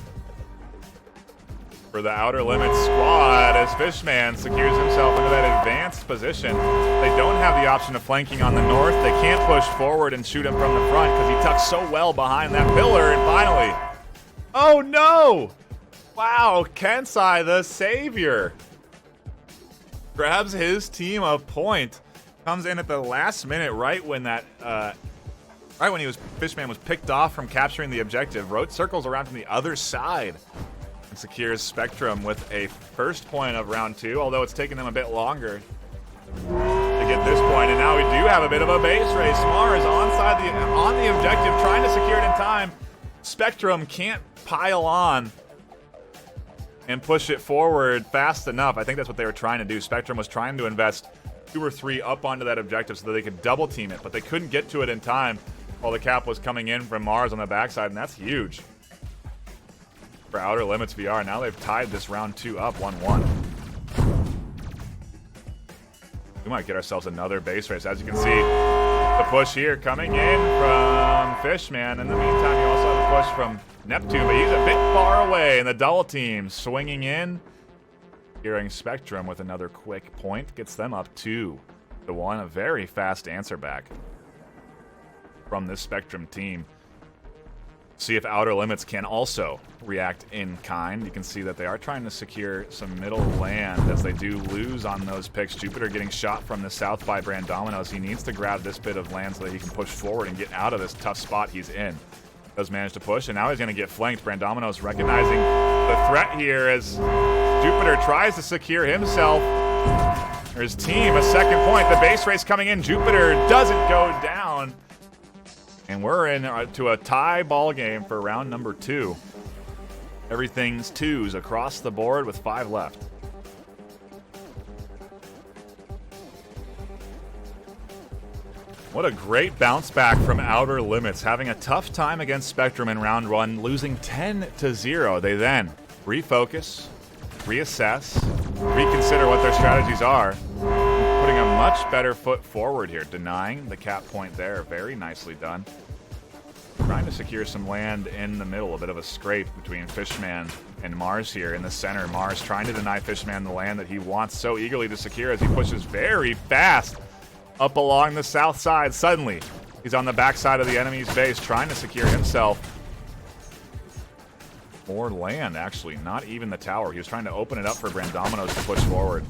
for the Outer Limits squad as Fishman secures himself into that advanced position. They don't have the option of flanking on the north. They can't push forward and shoot him from the front because he tucks so well behind that pillar. And finally, oh no! Wow, Kensai, the savior, grabs his team a point. Comes in at the last minute, right when that right when Fishman was picked off from capturing the objective. Road circles around from the other side and secures Spectrum with a first point of round 2, although it's taken them a bit longer to get this point. And now we do have a bit of a base race. Mars on the objective, trying to secure it in time. Spectrum can't pile on and push it forward fast enough. I think that's what they were trying to do. Spectrum was trying to invest 2 or 3 up onto that objective so that they could double team it, but they couldn't get to it in time while the cap was coming in from Mars on the backside, and that's huge for Outer Limits VR. Now they've tied this round 2 up 1-1. We might get ourselves another base race. As you can see, the push here coming in from Fishman. In the meantime, you also have a push from Neptune, but he's a bit far away, and the double team swinging in. Hearing Spectrum with another quick point gets them up 2-1. A very fast answer back from this Spectrum team. See if Outer Limits can also react in kind. You can see that they are trying to secure some middle land as they do lose on those picks. Jupiter getting shot from the south by Brandominos. He needs to grab this bit of land so that he can push forward and get out of this tough spot he's in. Does manage to push, and now he's going to get flanked. Brandominos recognizing the threat here as Jupiter tries to secure himself, or his team, a second point. The base race coming in. Jupiter doesn't go down. And we're into a tie ball game for round number 2. Everything's 2s across the board with 5 left. What a great bounce back from Outer Limits, having a tough time against Spectrum in round 1, losing 10-0. They then refocus, reassess, reconsider what their strategies are, putting a much better foot forward here, denying the cap point there. Very nicely done. Trying to secure some land in the middle, a bit of a scrape between Fishman and Mars here in the center. Mars trying to deny Fishman the land that he wants so eagerly to secure as he pushes very fast up along the south side. Suddenly, he's on the backside of the enemy's base trying to secure himself more land, actually, not even the tower. He was trying to open it up for Brandominos to push forward.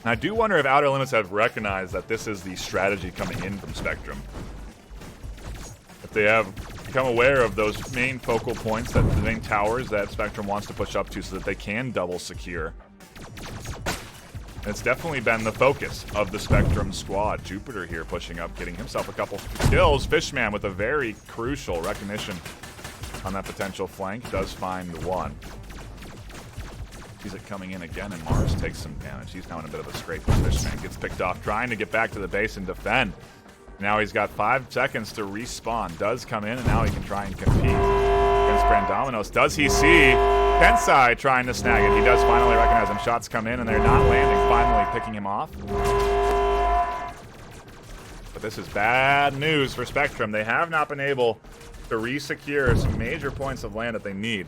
And I do wonder if Outer Limits have recognized that this is the strategy coming in from Spectrum. If they have become aware of those main focal points, that the main towers that Spectrum wants to push up to so that they can double secure. And it's definitely been the focus of the Spectrum squad. Jupiter here pushing up, getting himself a couple kills. Fishman with a very crucial recognition on that potential flank. Does find one. Sees it coming in again, and Mars takes some damage. He's now in a bit of a scrape. Fishman gets picked off, trying to get back to the base and defend. Now he's got 5 seconds to respawn. Does come in, and now he can try and compete against Brandominos. Does he see Kensai trying to snag it? He does finally recognize him. Shots come in, and they're not landing. Finally picking him off. this is bad news for Spectrum. They have not been able to re-secure some major points of land that they need.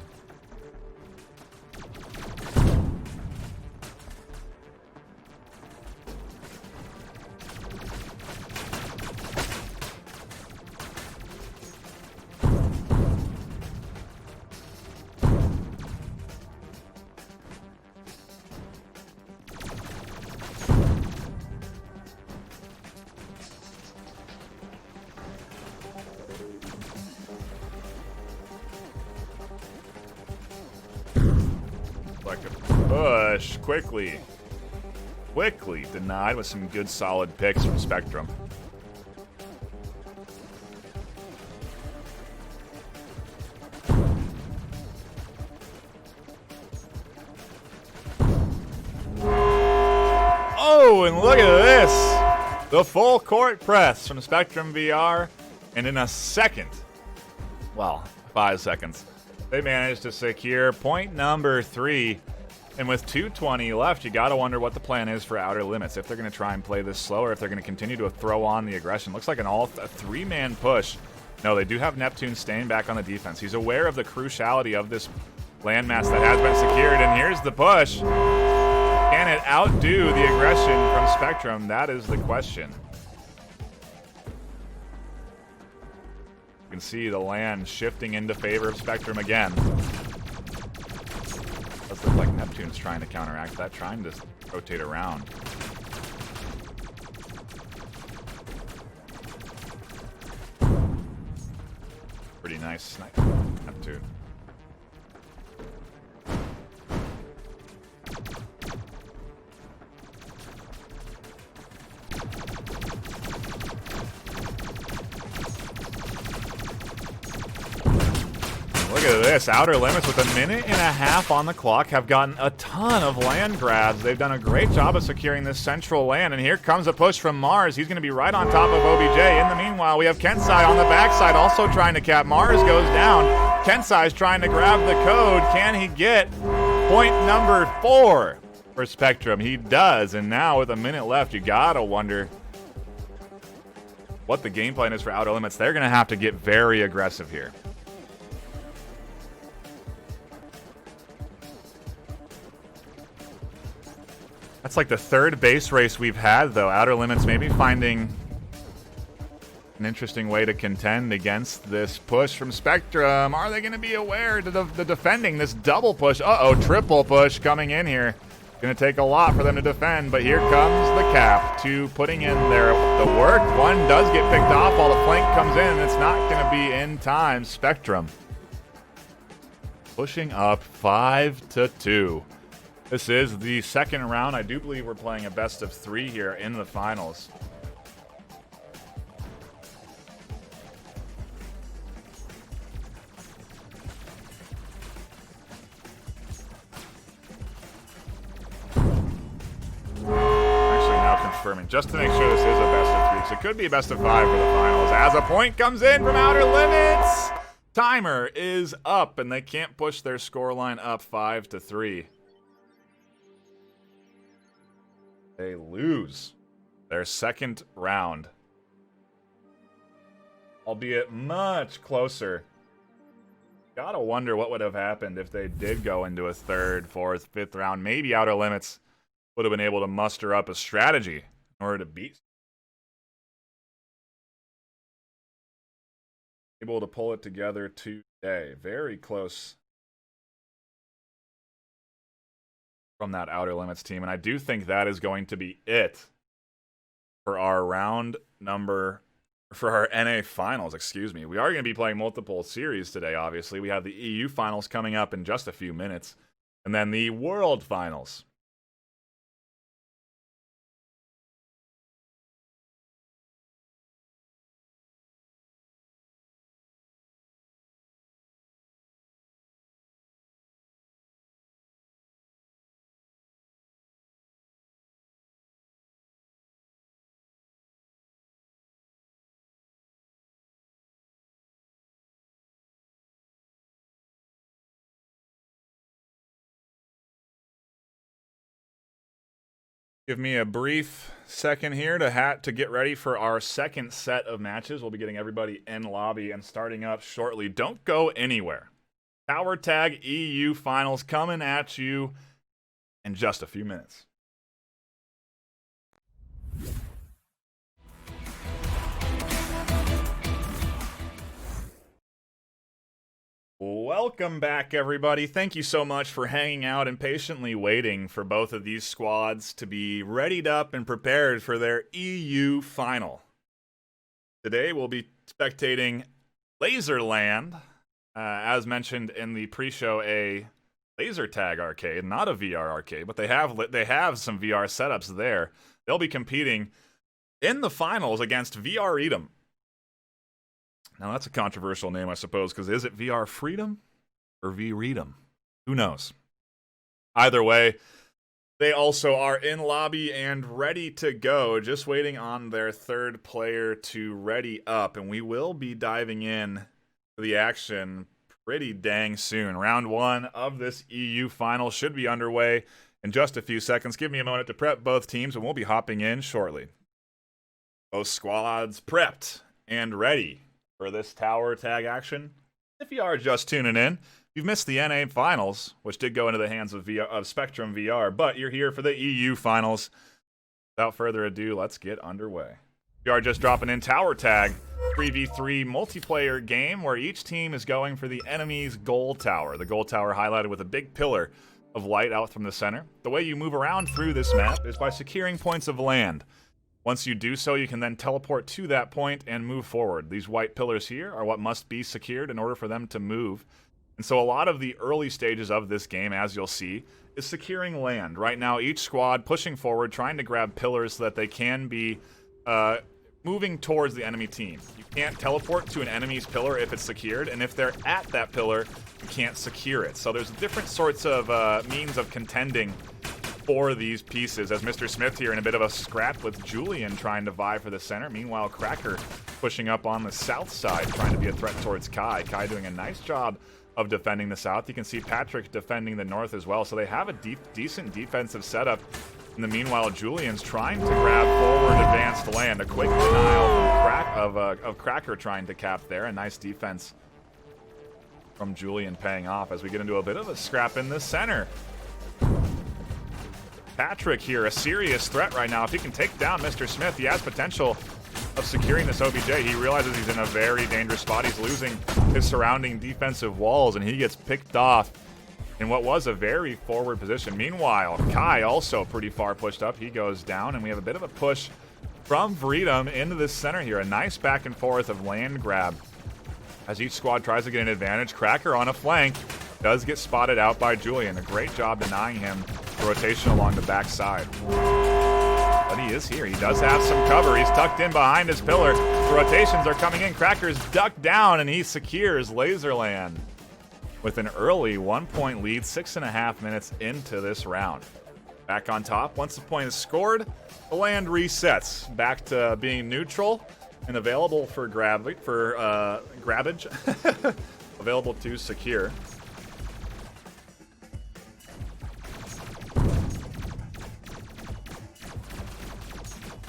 Like a push quickly denied with some good solid picks from Spectrum. Oh, and look at this. The full court press from Spectrum VR. And in a second, well, 5 seconds, they managed to secure point number 3. And with 2:20 left, you got to wonder what the plan is for Outer Limits. If they're going to try and play this slow, or if they're going to continue to throw on the aggression. Looks like a three-man push. No, they do have Neptune staying back on the defense. He's aware of the cruciality of this landmass that has been secured. And here's the push. Can it outdo the aggression from Spectrum? That is the question. You can see the land shifting into favor of Spectrum again. Does look like Neptune's trying to counteract that, trying to rotate around. Pretty nice snipe, Neptune. Look at this. Outer Limits with 1.5 minutes on the clock have gotten a ton of land grabs. They've done a great job of securing this central land. And here comes a push from Mars. He's going to be right on top of OBJ. In the meanwhile, we have Kensai on the backside also trying to cap. Mars goes down. Kensai's trying to grab the code. Can he get point number 4 for Spectrum? He does. And now with 1 minute left, you got to wonder what the game plan is for Outer Limits. They're going to have to get very aggressive here. That's like the third base race we've had, though. Outer Limits maybe finding an interesting way to contend against this push from Spectrum. Are they going to be aware to the defending this double push? Uh-oh, triple push coming in here. Going to take a lot for them to defend, but here comes the cap to putting in the work. One does get picked off while the flank comes in, and it's not going to be in time. Spectrum pushing up 5-2. This is the second round. I do believe we're playing a best of 3 here in the finals. Actually now confirming, just to make sure this is a best of 3. So it could be a best of 5 for the finals. As a point comes in from Outer Limits. Timer is up, and they can't push their scoreline up 5-3. They lose their second round, albeit much closer. Gotta wonder what would have happened if they did go into a third, fourth, fifth round. Maybe Outer Limits would have been able to muster up a strategy in order to beat. Able to pull it together today. Very close from that Outer Limits team. And I do think that is going to be it for our for our NA finals, excuse me. We are going to be playing multiple series today, obviously. We have the EU finals coming up in just a few minutes. And then the World finals. Give me a brief second here to get ready for our second set of matches. We'll be getting everybody in lobby and starting up shortly. Don't go anywhere. Tower Tag EU Finals coming at you in just a few minutes. Welcome back, everybody. Thank you so much for hanging out and patiently waiting for both of these squads to be readied up and prepared for their EU final. Today, we'll be spectating Laserland, as mentioned in the pre-show, a laser tag arcade, not a VR arcade, but they have some VR setups there. They'll be competing in the finals against VR Edom. Now, that's a controversial name, I suppose, because is it VR Freedom or V-Redom? Who knows? Either way, they also are in lobby and ready to go, just waiting on their third player to ready up, and we will be diving in to the action pretty dang soon. Round one of this EU final should be underway in just a few seconds. Give me a moment to prep both teams, and we'll be hopping in shortly. Both squads prepped and ready for this tower tag action. If you are just tuning in, you've missed the NA finals, which did go into the hands of Spectrum VR, but you're here for the EU finals. Without further ado, let's get underway. We are just dropping in tower tag, 3v3 multiplayer game where each team is going for the enemy's goal tower. The goal tower highlighted with a big pillar of light out from the center. The way you move around through this map is by securing points of land. Once you do so, you can then teleport to that point and move forward. These white pillars here are what must be secured in order for them to move. And so a lot of the early stages of this game, as you'll see, is securing land. Right now, each squad pushing forward, trying to grab pillars so that they can be moving towards the enemy team. You can't teleport to an enemy's pillar if it's secured, and if they're at that pillar, you can't secure it. So there's different sorts of means of contending for these pieces, as Mr. Smith here in a bit of a scrap with Julian trying to vie for the center. Meanwhile, Cracker pushing up on the south side, trying to be a threat towards Kai. Kai doing a nice job of defending the south. You can see Patrick defending the north as well, so they have a decent defensive setup. In the meanwhile, Julian's trying to grab forward advanced land. A quick denial of Cracker trying to cap there. A nice defense from Julian paying off as we get into a bit of a scrap in the center. Patrick here, a serious threat right now. If he can take down Mr. Smith, he has potential of securing this OBJ. He realizes he's in a very dangerous spot. He's losing his surrounding defensive walls, and he gets picked off in what was a very forward position. Meanwhile, Kai also pretty far pushed up. He goes down, and we have a bit of a push from Freedom into this center here. A nice back and forth of land grab as each squad tries to get an advantage. Cracker on a flank does get spotted out by Julian. A great job denying him the rotation along the backside. But he is here. He does have some cover. He's tucked in behind his pillar. The rotations are coming in. Cracker's ducked down, and he secures Laserland with an early 1-point lead, 6.5 minutes into this round. Back on top. Once the point is scored, the land resets back to being neutral and available for grabbage, available to secure.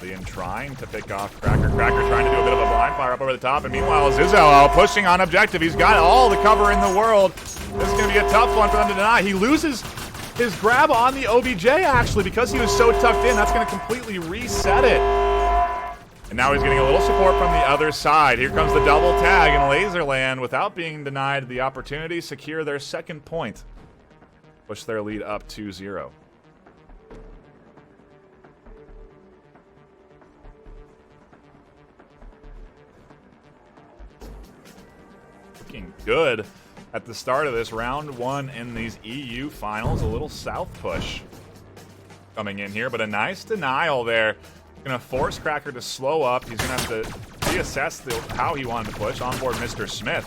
Julian trying to pick off Cracker. Cracker trying to do a bit of a blind fire up over the top. And meanwhile, Zizzo pushing on objective. He's got all the cover in the world. This is going to be a tough one for them to deny. He loses his grab on the OBJ, actually, because he was so tucked in. That's going to completely reset it. And now he's getting a little support from the other side. Here comes the double tag, and Laserland, without being denied the opportunity, secure their second point. Push their lead up 2-0. Looking good at the start of this round one in these EU finals. A little south push coming in here, but a nice denial there. Going to force Cracker to slow up. He's going to have to reassess how he wanted to push. On board Mr. Smith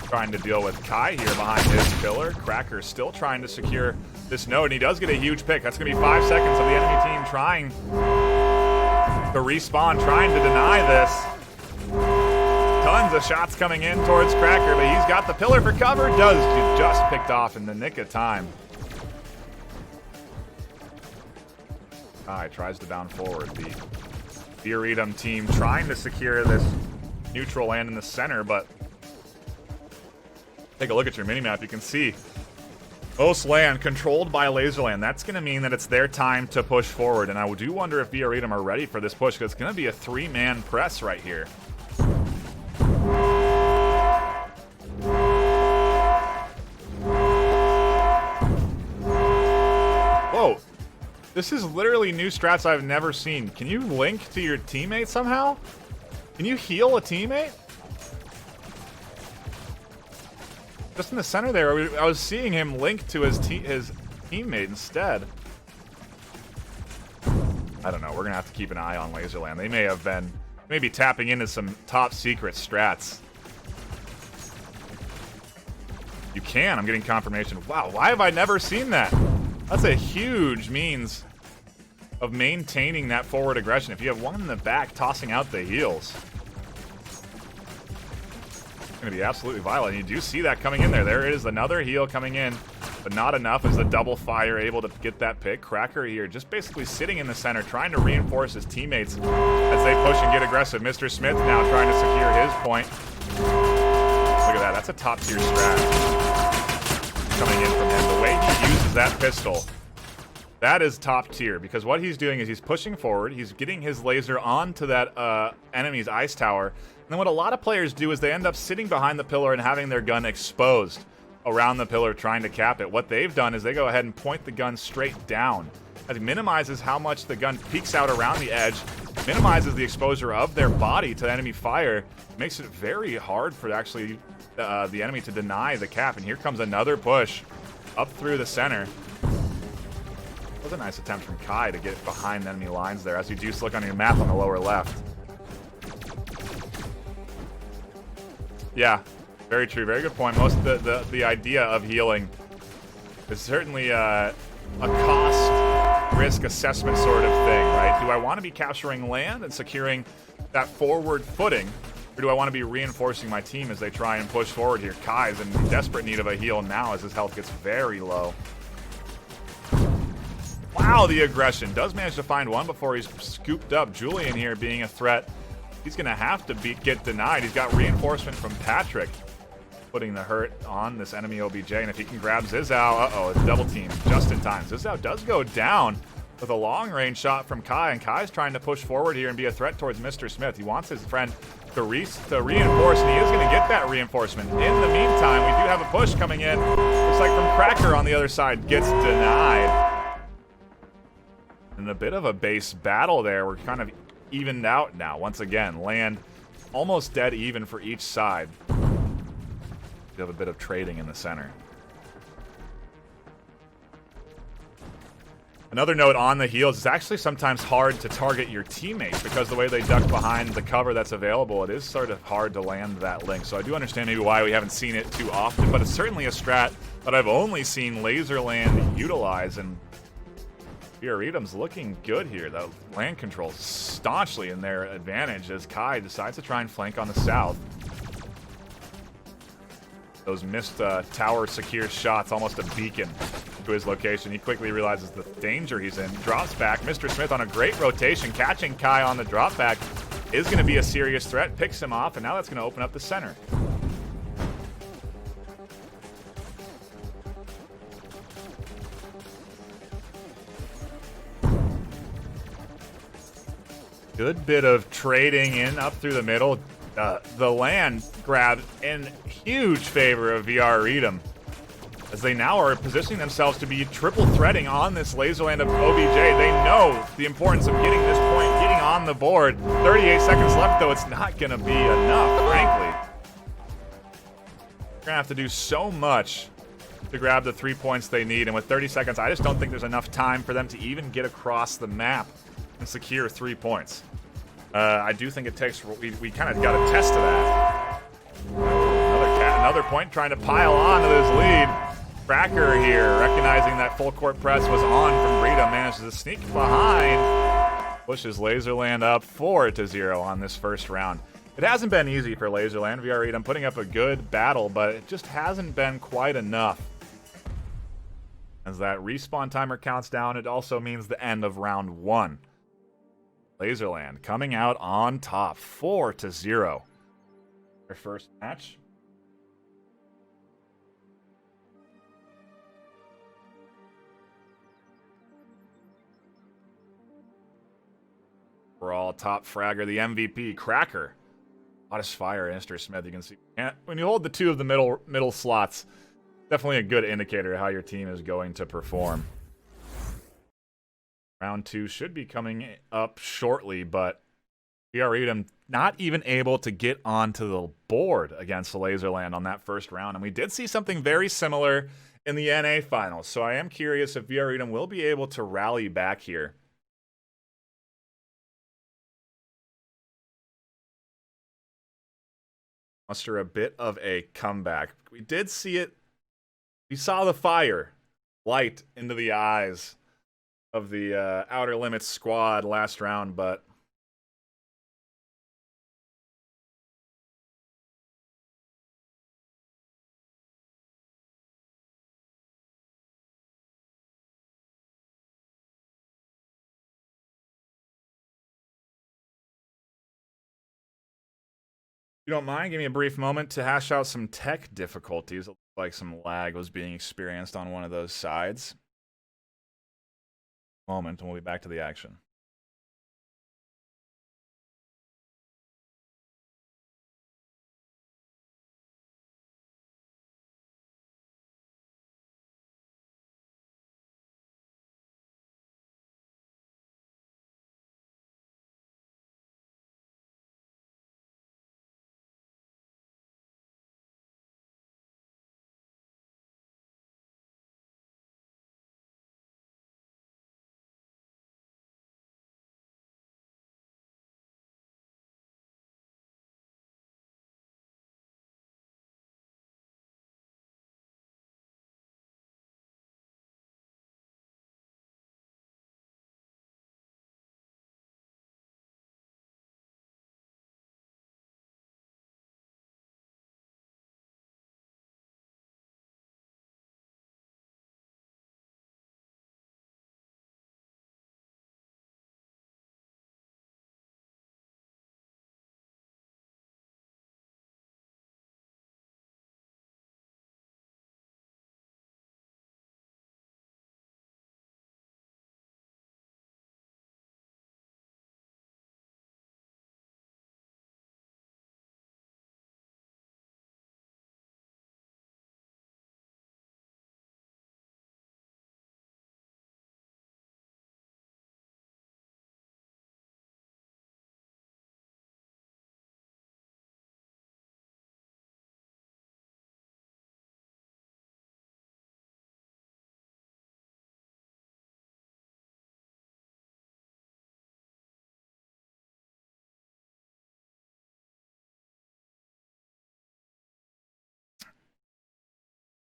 trying to deal with Kai here behind his pillar. Cracker still trying to secure this node, and he does get a huge pick. That's going to be 5 seconds of the enemy team trying to respawn, trying to deny this. Tons of shots coming in towards Cracker, but he's got the pillar for cover. Does get just picked off in the nick of time. Kai tries to bound forward. The Theoretum team trying to secure this neutral land in the center, but take a look at your minimap. You can see most land controlled by Laserland. That's going to mean that it's their time to push forward, and I do wonder if Theoretum are ready for this push, because it's going to be a 3-man press right here. Whoa. This is literally new strats I've never seen. Can you link to your teammate somehow? Can you heal a teammate? Just in the center there, I was seeing him link to his teammate instead. I don't know. We're going to have to keep an eye on Laserland. They may be tapping into some top secret strats. You can. I'm getting confirmation. Wow, why have I never seen that? That's a huge means of maintaining that forward aggression. If you have one in the back tossing out the heals, it's going to be absolutely vital. And you do see that coming in there. There is another heal coming in, but not enough as the double fire able to get that pick. Cracker here just basically sitting in the center, trying to reinforce his teammates as they push and get aggressive. Mr. Smith now trying to secure his point. Look at that. That's a top tier strat coming in from him. The way he uses that pistol, that is top tier, because what he's doing is he's pushing forward, he's getting his laser onto that enemy's ice tower, and then what a lot of players do is they end up sitting behind the pillar and having their gun exposed around the pillar trying to cap it. What they've done is they go ahead and point the gun straight down. It minimizes how much the gun peeks out around the edge, minimizes the exposure of their body to enemy fire, makes it very hard for actually the enemy to deny the cap. And here comes another push up through the center. That was a nice attempt from Kai to get behind enemy lines there, as you do look on your map on the lower left. Yeah, very true. Very good point. Most of the idea of healing is certainly a cost risk assessment sort of thing, right? Do I want to be capturing land and securing that forward footing, or do I want to be reinforcing my team as they try and push forward here? Kai's in desperate need of a heal now as his health gets very low. Wow, the aggression. Does manage to find one before he's scooped up. Julian here being a threat. He's going to have to get denied. He's got reinforcement from Patrick, putting the hurt on this enemy OBJ. And if he can grab Zizou, uh-oh, it's double team just in time. Zizou does go down with a long-range shot from Kai, and Kai's trying to push forward here and be a threat towards Mr. Smith. He wants his friend to reinforce, and he is going to get that reinforcement. In the meantime, we do have a push coming in. Looks like from Cracker on the other side, gets denied. And a bit of a base battle there. We're kind of evened out now. Once again, land almost dead even for each side. You have a bit of trading in the center. Another note on the heals, it's actually sometimes hard to target your teammates because the way they duck behind the cover that's available, it is sort of hard to land that link. So I do understand maybe why we haven't seen it too often, but it's certainly a strat that I've only seen Laserland utilize, and Theoretum's looking good here. The land control staunchly in their advantage as Kai decides to try and flank on the south. Those missed tower secure shots, almost a beacon to his location. He quickly realizes the danger he's in, drops back. Mr. Smith on a great rotation, catching Kai on the drop back is going to be a serious threat, picks him off, and now that's going to open up the center. Good bit of trading in up through the middle. The land grab in huge favor of Theoretum, as they now are positioning themselves to be triple threading on this Laserland of OBJ. They know the importance of getting this point, getting on the board. 38 seconds left, though. It's not going to be enough, frankly. They're going to have to do so much to grab the 3 points they need, and with 30 seconds, I just don't think there's enough time for them to even get across the map and secure 3 points. I do think it takes, we kind of got a test to that. Another point trying to pile on to this lead. Cracker here, recognizing that full court press was on from Brita, manages to sneak behind. Pushes Laserland up 4-0 on this first round. It hasn't been easy for Laserland. Theoretum putting up a good battle, but it just hasn't been quite enough. As that respawn timer counts down, it also means the end of round 1. Laserland coming out on top, 4-0. Their first match. Overall top fragger, the MVP, Cracker. Hottest fire, Mr. Smith. You can see when you hold the two of the middle slots, definitely a good indicator of how your team is going to perform. Round 2 should be coming up shortly, but VR Edom not even able to get onto the board against the Laserland on that first round. And we did see something very similar in the NA finals. So I am curious if VR Edom will be able to rally back here. Muster a bit of a comeback. We did see it. We saw the fire light into the eyes of the Outer Limits squad last round, but if you don't mind, give me a brief moment to hash out some tech difficulties. It looked like some lag was being experienced on one of those sides. Moment, and we'll be back to the action.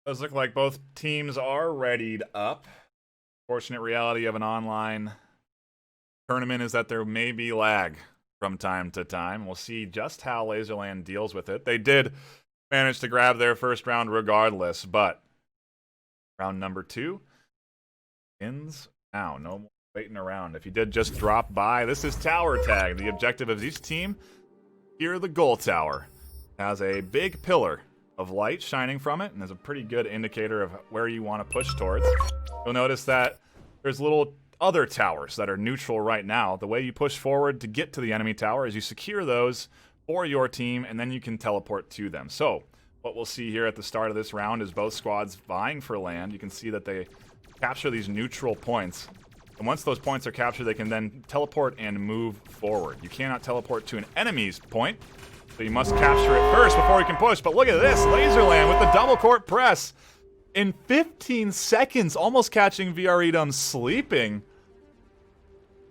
Does look like both teams are readied up. Fortunate reality of an online tournament is that there may be lag from time to time. We'll see just how Laserland deals with it. They did manage to grab their first round regardless, but round number 2 ends now. No more waiting around. If you did just drop by, this is tower tag. The objective of each team, here the goal tower has a big pillar of light shining from it, and is a pretty good indicator of where you want to push towards. You'll notice that there's little other towers that are neutral right now. The way you push forward to get to the enemy tower is you secure those for your team, and then you can teleport to them. So what we'll see here at the start of this round is both squads vying for land. You can see that they capture these neutral points, and once those points are captured, they can then teleport and move forward. You cannot teleport to an enemy's point, so you must capture it first before you can push. But look at this, Laserland with the double court press. In 15 seconds, almost catching VR Edom sleeping.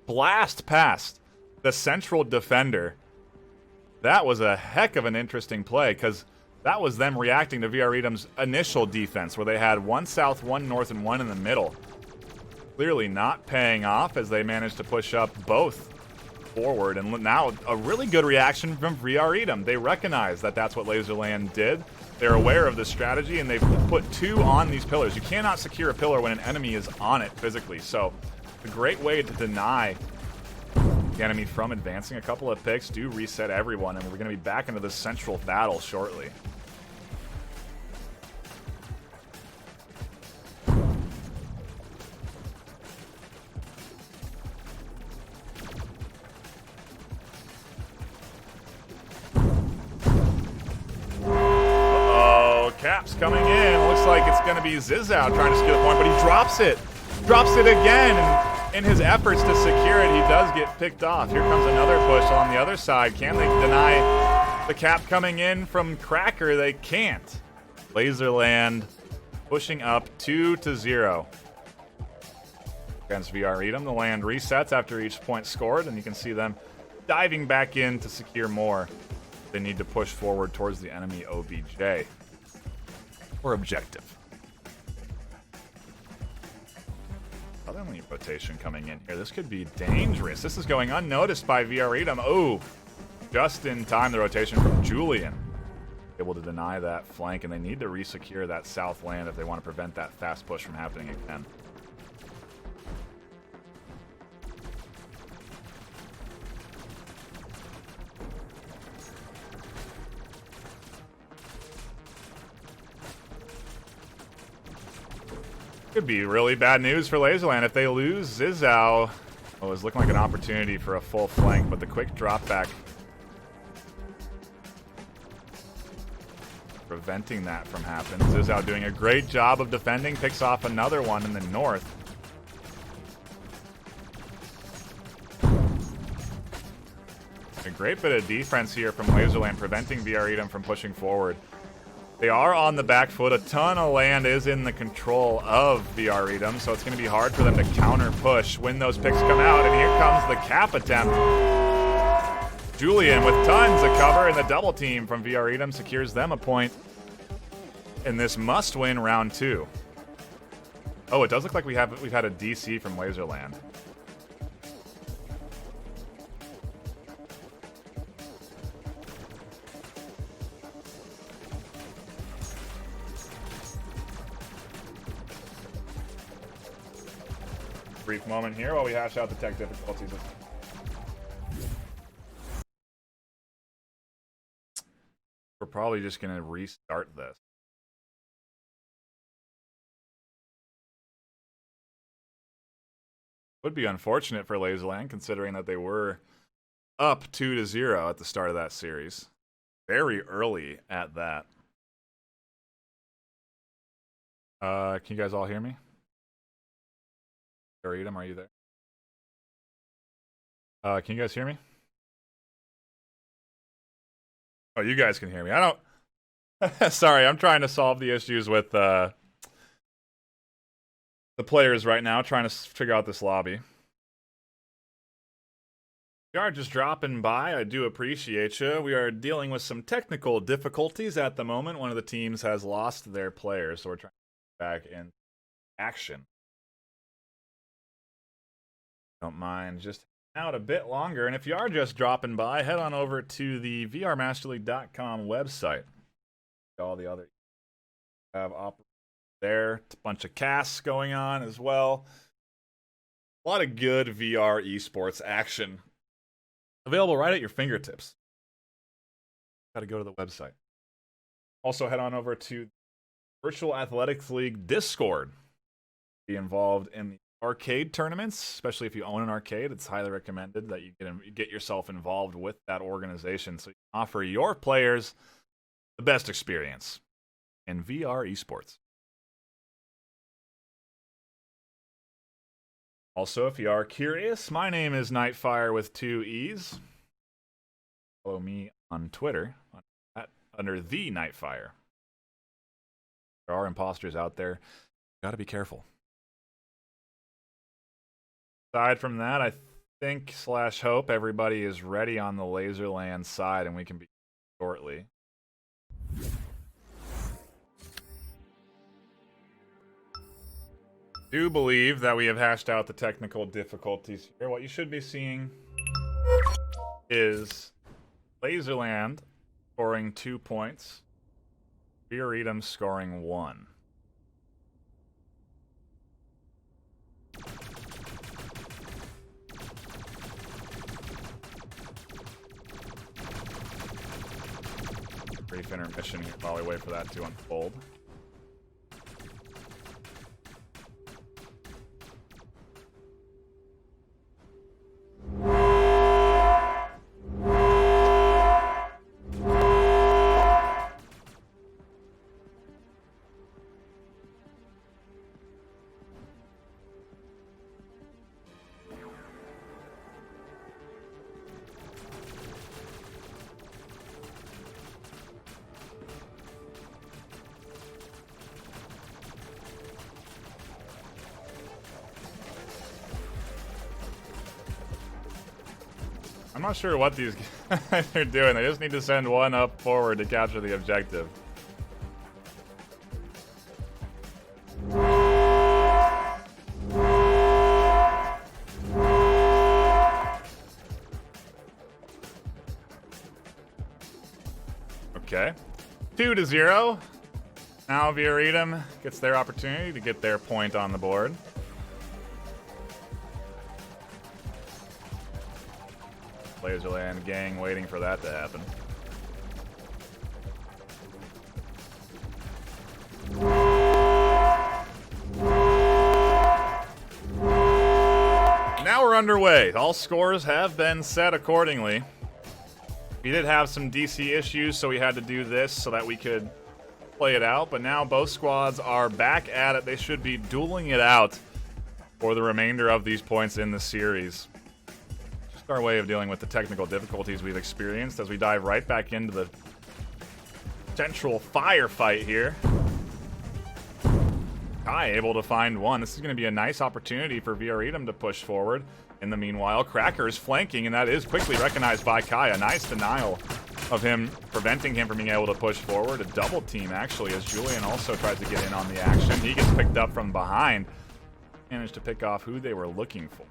Blast past the central defender. That was a heck of an interesting play, because that was them reacting to VR Edom's initial defense, where they had one south, one north, and one in the middle. Clearly not paying off as they managed to push up both forward, and now a really good reaction from VR Edom. They recognize that that's what Laserland did. They're aware of this strategy, and they've put 2 on these pillars. You cannot secure a pillar when an enemy is on it physically, so a great way to deny the enemy from advancing. A couple of picks do reset everyone, and we're going to be back into this central battle shortly. Caps coming in. Looks like it's going to be Zizou trying to steal the point, but he drops it. Drops it again. And in his efforts to secure it, he does get picked off. Here comes another push on the other side. Can they deny the cap coming in from Cracker? They can't. Laserland pushing up 2-0 against VR Edom. The land resets after each point scored, and you can see them diving back in to secure more. They need to push forward towards the enemy OBJ. Or objective. Suddenly rotation coming in here. This could be dangerous. This is going unnoticed by VR Edom. Oh, just in time the rotation from Julian. Able to deny that flank, and they need to resecure that south land if they want to prevent that fast push from happening again. Could be really bad news for Laserland if they lose Zizou. Oh, it was looking like an opportunity for a full flank, but the quick drop back preventing that from happening. Zizou doing a great job of defending, picks off another one in the north. A great bit of defense here from Laserland, preventing VR Edom from pushing forward. They are on the back foot. A ton of land is in the control of VR Edom, so it's going to be hard for them to counter push when those picks come out. And here comes the cap attempt. Julian with tons of cover, and the double team from VR Edom secures them a point in this must-win round 2. Oh, it does look like we've had a DC from Laserland. Brief moment here while we hash out the tech difficulties. We're probably just going to restart this. Would be unfortunate for Laserland, considering that they were up 2-0 at the start of that series. Very early at that. Can you guys all hear me? Edom, are you there? Can you guys hear me? Oh, you guys can hear me. I don't... Sorry, I'm trying to solve the issues with the players right now, trying to figure out this lobby. If you are just dropping by, I do appreciate you. We are dealing with some technical difficulties at the moment. One of the teams has lost their players, so we're trying to get back in action. Don't mind just out a bit longer. And if you are just dropping by, head on over to the vrmasterleague.com website. All the other have there, a bunch of casts going on as well. A lot of good VR esports action available right at your fingertips. Got to go to the website. Also, head on over to Virtual Athletics League Discord. Be involved in the arcade tournaments, especially if you own an arcade. It's highly recommended that you get yourself involved with that organization so you can offer your players the best experience in VR esports. Also, if you are curious, my name is Nightfire with 2 E's. Follow me on Twitter under the Nightfire. There are imposters out there. Got to be careful. Aside from that, I think / hope everybody is ready on the Laserland side, and we can be shortly. Do believe that we have hashed out the technical difficulties here. What you should be seeing is Laserland scoring 2 points Fioridum scoring 1. Brief intermission here while we wait for that to unfold. I'm not sure what these guys are doing. They just need to send one up forward to capture the objective. Okay. 2-0. Now Fioridum gets their opportunity to get their point on the board. Laserland gang waiting for that to happen. Now we're underway. All scores have been set accordingly. We did have some DC issues, so we had to do this so that we could play it out, but now both squads are back at it. They should be dueling it out for the remainder of these points in the series. Our way of dealing with the technical difficulties we've experienced as we dive right back into the central firefight here. Kai able to find one. This is going to be a nice opportunity for Fioridum to push forward. In the meanwhile, Cracker is flanking, and that is quickly recognized by Kai. A nice denial of him, preventing him from being able to push forward. A double team, actually, as Julian also tries to get in on the action. He gets picked up from behind. Managed to pick off who they were looking for.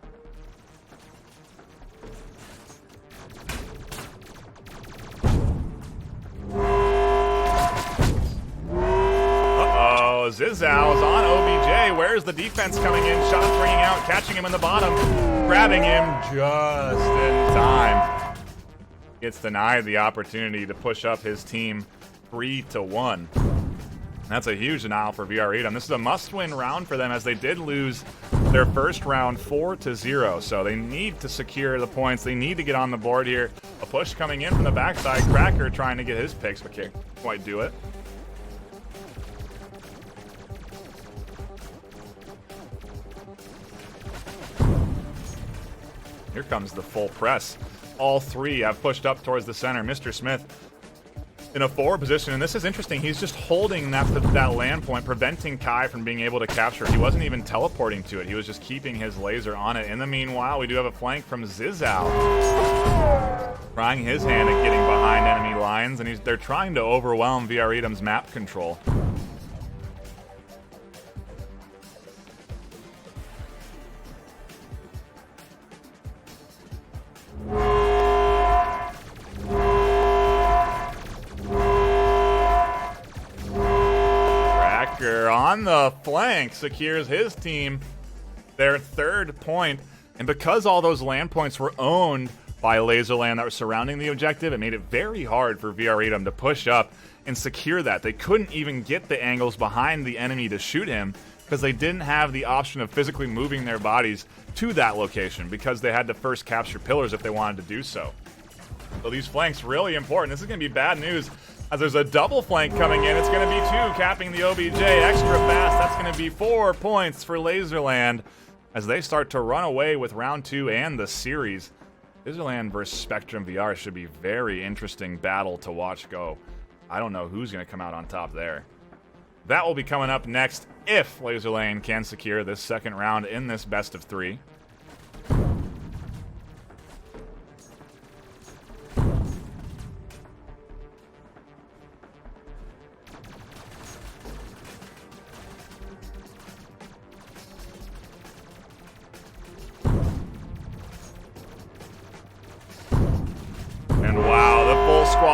Zizou is on OBJ. Where's the defense coming in? Shots ringing out, catching him in the bottom, grabbing him just in time. Gets denied the opportunity to push up his team 3-1. That's a huge denial for Fioridum. This is a must-win round for them as they did lose their first round 4-0. So they need to secure the points. They need to get on the board here. A push coming in from the backside. Cracker trying to get his picks, but can't quite do it. Here comes the full press. All three have pushed up towards the center. Mr. Smith in a forward position, and this is interesting. He's just holding that land point, preventing Kai from being able to capture it. He wasn't even teleporting to it. He was just keeping his laser on it. In the meanwhile, we do have a flank from Zizou, trying his hand at getting behind enemy lines, and they're trying to overwhelm Fioridum's map control. On the flank, secures his team their third point. And because all those land points were owned by Laserland that were surrounding the objective, it made it very hard for Fioridum to push up and secure that. They couldn't even get the angles behind the enemy to shoot him because they didn't have the option of physically moving their bodies to that location because they had to first capture pillars if they wanted to do so. So these flanks really important. This is going to be bad news as there's a double flank coming in. It's going to be 2, capping the OBJ extra fast. That's going to be 4 points for Laserland as they start to run away with round 2 and the series. Laserland versus Spectrum VR should be a very interesting battle to watch go. I don't know who's going to come out on top there. That will be coming up next if Laserland can secure this second round in this best of 3.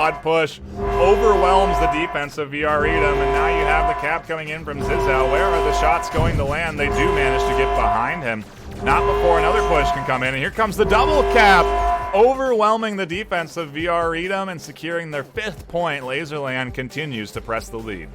quad push overwhelms the defense of VR Edom, and now you have the cap coming in from Zizou. Where are the shots going to land? They do manage to get behind him. Not before another push can come in, and here comes the double cap, overwhelming the defense of VR Edom and securing their 5th point. Laserland continues to press the lead.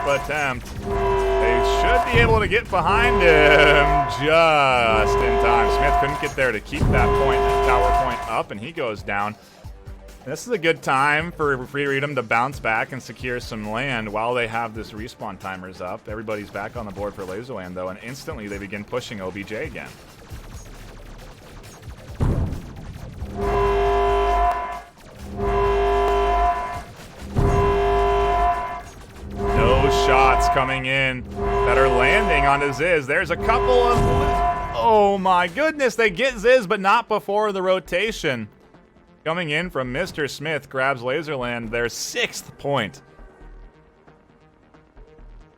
Attempt. They should be able to get behind him just in time. Smith couldn't get there to keep that point, that tower point up, and he goes down. This is a good time for Free Edom to bounce back and secure some land while they have this respawn timers up. Everybody's back on the board for Laserland, though, and instantly they begin pushing OBJ again. Shots coming in that are landing onto Ziz. There's a couple of... Oh my goodness, they get Ziz, but not before the rotation. Coming in from Mr. Smith grabs Laserland, their 6th point.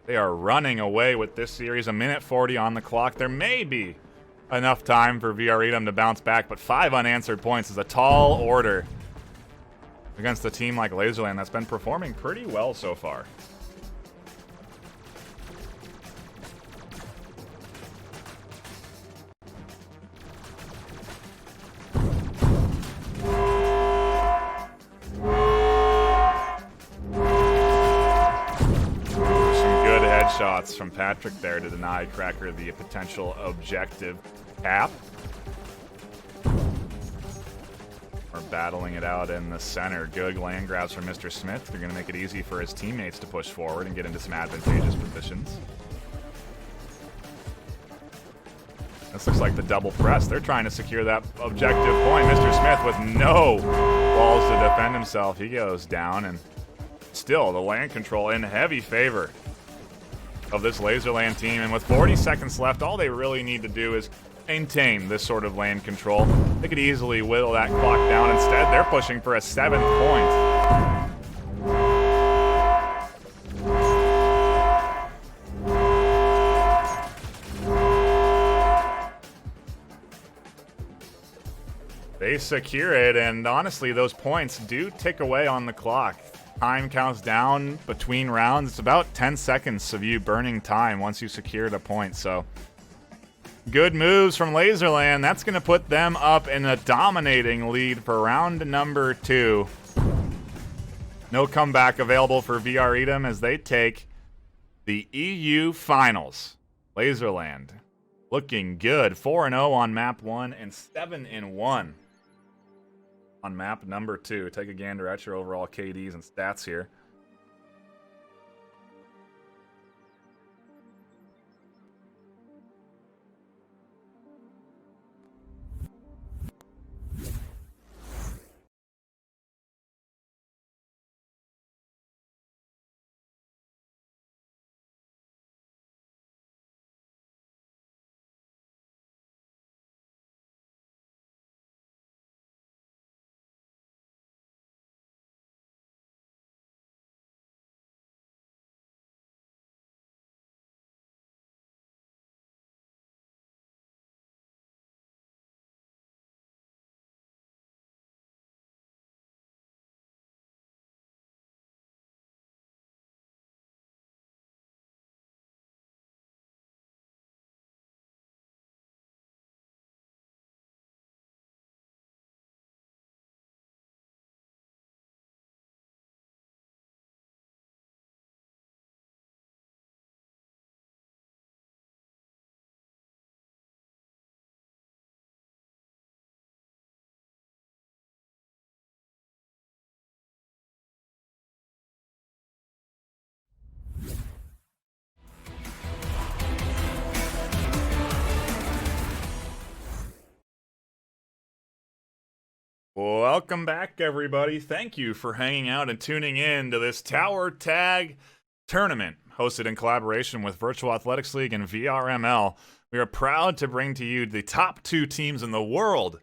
They are running away with this series. 1:40 on the clock. There may be enough time for VR Edom to bounce back, but 5 unanswered points is a tall order against a team like Laserland that's been performing pretty well so far. Shots from Patrick there to deny Cracker the potential objective cap. We're battling it out in the center. Good land grabs from Mr. Smith. They're going to make it easy for his teammates to push forward and get into some advantageous positions. This looks like the double press. They're trying to secure that objective point. Mr. Smith with no walls to defend himself. He goes down, and still the land control in heavy favor of this Laserland team. And with 40 seconds left, all they really need to do is maintain this sort of land control. They could easily whittle that clock down. Instead, they're pushing for a 7th point. They secure it, and honestly, those points do tick away on the clock. Time counts down between rounds. It's about 10 seconds of you burning time once you secured a point. So good moves from Laserland. That's going to put them up in a dominating lead for round number 2. No comeback available for VR Edom as they take the EU Finals. Laserland looking good. 4-0 on map 1 and 7-1 on map number 2. Take a gander at your overall KDs and stats here. Welcome back, everybody. Thank you for hanging out and tuning in to this Tower Tag tournament hosted in collaboration with Virtual Athletics League and VRML. we are proud to bring to you the top 2 teams in the world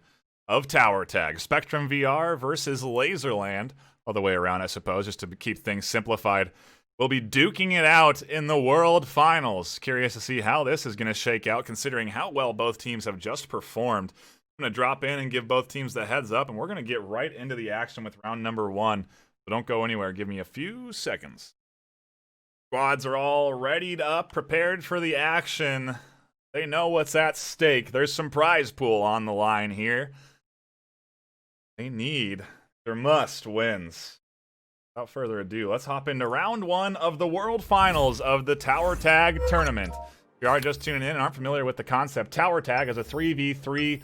of Tower Tag. Spectrum VR versus Laserland. All the way around, I suppose, just to keep things simplified. We'll be duking it out in the World Finals. Curious to see how this is going to shake out, considering how well both teams have just performed. I'm going to drop in and give both teams the heads up, and we're going to get right into the action with round number 1. So don't go anywhere. Give me a few seconds. Squads are all readied up, prepared for the action. They know what's at stake. There's some prize pool on the line here. They need their must wins. Without further ado, let's hop into round 1 of the World Finals of the Tower Tag Tournament. If you are just tuning in and aren't familiar with the concept, Tower Tag is a 3v3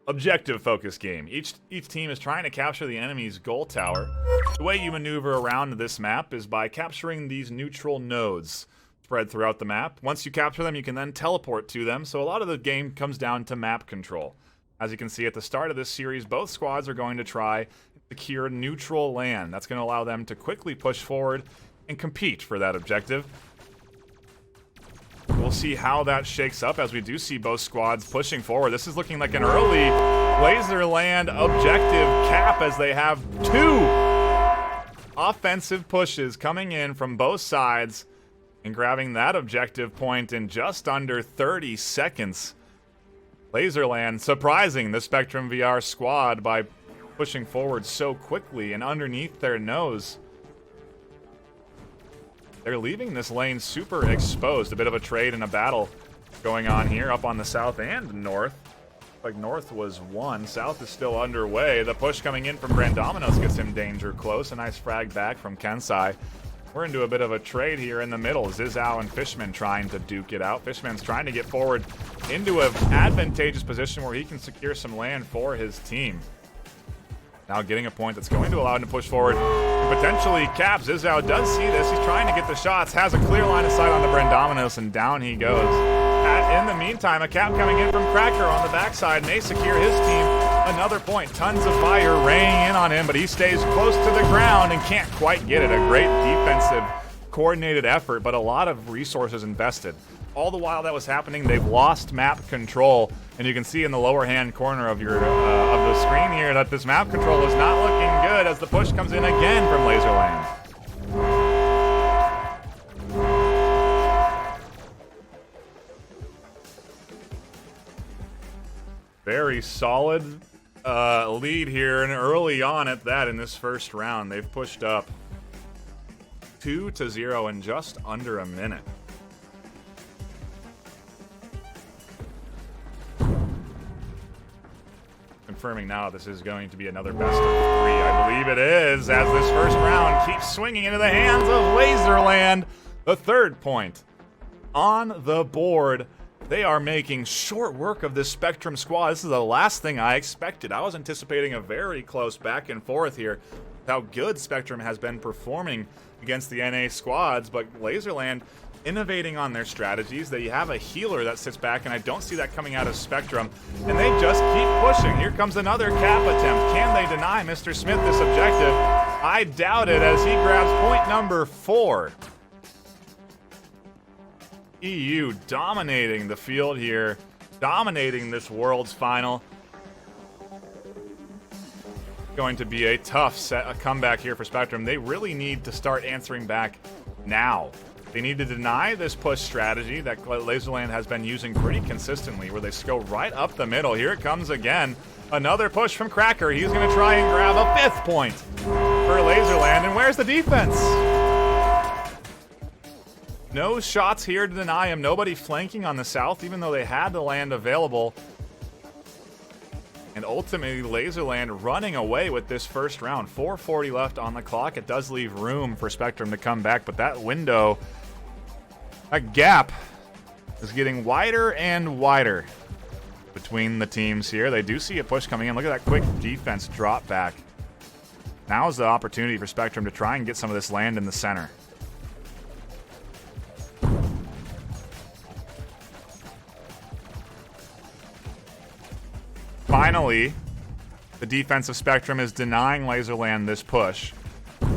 objective-focused game. Each team is trying to capture the enemy's goal tower. The way you maneuver around this map is by capturing these neutral nodes spread throughout the map. Once you capture them, you can then teleport to them, so a lot of the game comes down to map control. As you can see at the start of this series, both squads are going to try secure neutral land. That's going to allow them to quickly push forward and compete for that objective. We'll see how that shakes up as we do see both squads pushing forward. This is looking like an early Laserland objective cap as they have 2 offensive pushes coming in from both sides and grabbing that objective point in just under 30 seconds. Laserland surprising the Spectrum VR squad by pushing forward so quickly and underneath their nose. They're leaving this lane super exposed. A bit of a trade and a battle going on here up on the south and north. Like north was won, south is still underway. The push coming in from Brandominos gets him danger close. A nice frag back from Kensai. We're into a bit of a trade here in the middle. Zizao and Fishman trying to duke it out. Fishman's trying to get forward into an advantageous position where he can secure some land for his team. Now getting a point that's going to allow him to push forward and potentially cap. Zizao does see this. He's trying to get the shots. Has a clear line of sight on the Brandominos, and down he goes. In the meantime, a cap coming in from Cracker on the backside, and they secure his team another point. Tons of fire raining in on him, but he stays close to the ground and can't quite get it. A great defensive, coordinated effort, but a lot of resources invested. All the while that was happening, they've lost map control, and you can see in the lower hand corner of your of the screen here that this map control is not looking good as the push comes in again from Laserland. Very solid lead here, and early on at that in this first round. They've pushed up 2-0 in just under a minute. Confirming now this is going to be another best of 3. I believe it is, as this first round keeps swinging into the hands of Laserland. The 3rd point on the board. They are making short work of this Spectrum squad. This is the last thing I expected. I was anticipating a very close back and forth here. How good Spectrum has been performing against the NA squads, but Laserland innovating on their strategies. They have a healer that sits back, and I don't see that coming out of Spectrum, and they just keep pushing. Here comes another cap attempt. Can they deny Mr. Smith this objective? I doubt it, as he grabs point number 4. EU dominating the field here, dominating this World's Final. Going to be a tough comeback here for Spectrum. They really need to start answering back now. They need to deny this push strategy that Laserland has been using pretty consistently, where they just go right up the middle. Here it comes again. Another push from Cracker. He's going to try and grab a 5th point for Laserland. And where's the defense? No shots here to deny him. Nobody flanking on the south, even though they had the land available. And ultimately, Laserland running away with this first round. 4:40 left on the clock. It does leave room for Spectrum to come back, but that window, that gap, is getting wider and wider between the teams here. They do see a push coming in. Look at that quick defense drop back. Now's the opportunity for Spectrum to try and get some of this land in the center. Finally, the defensive Spectrum is denying Laserland this push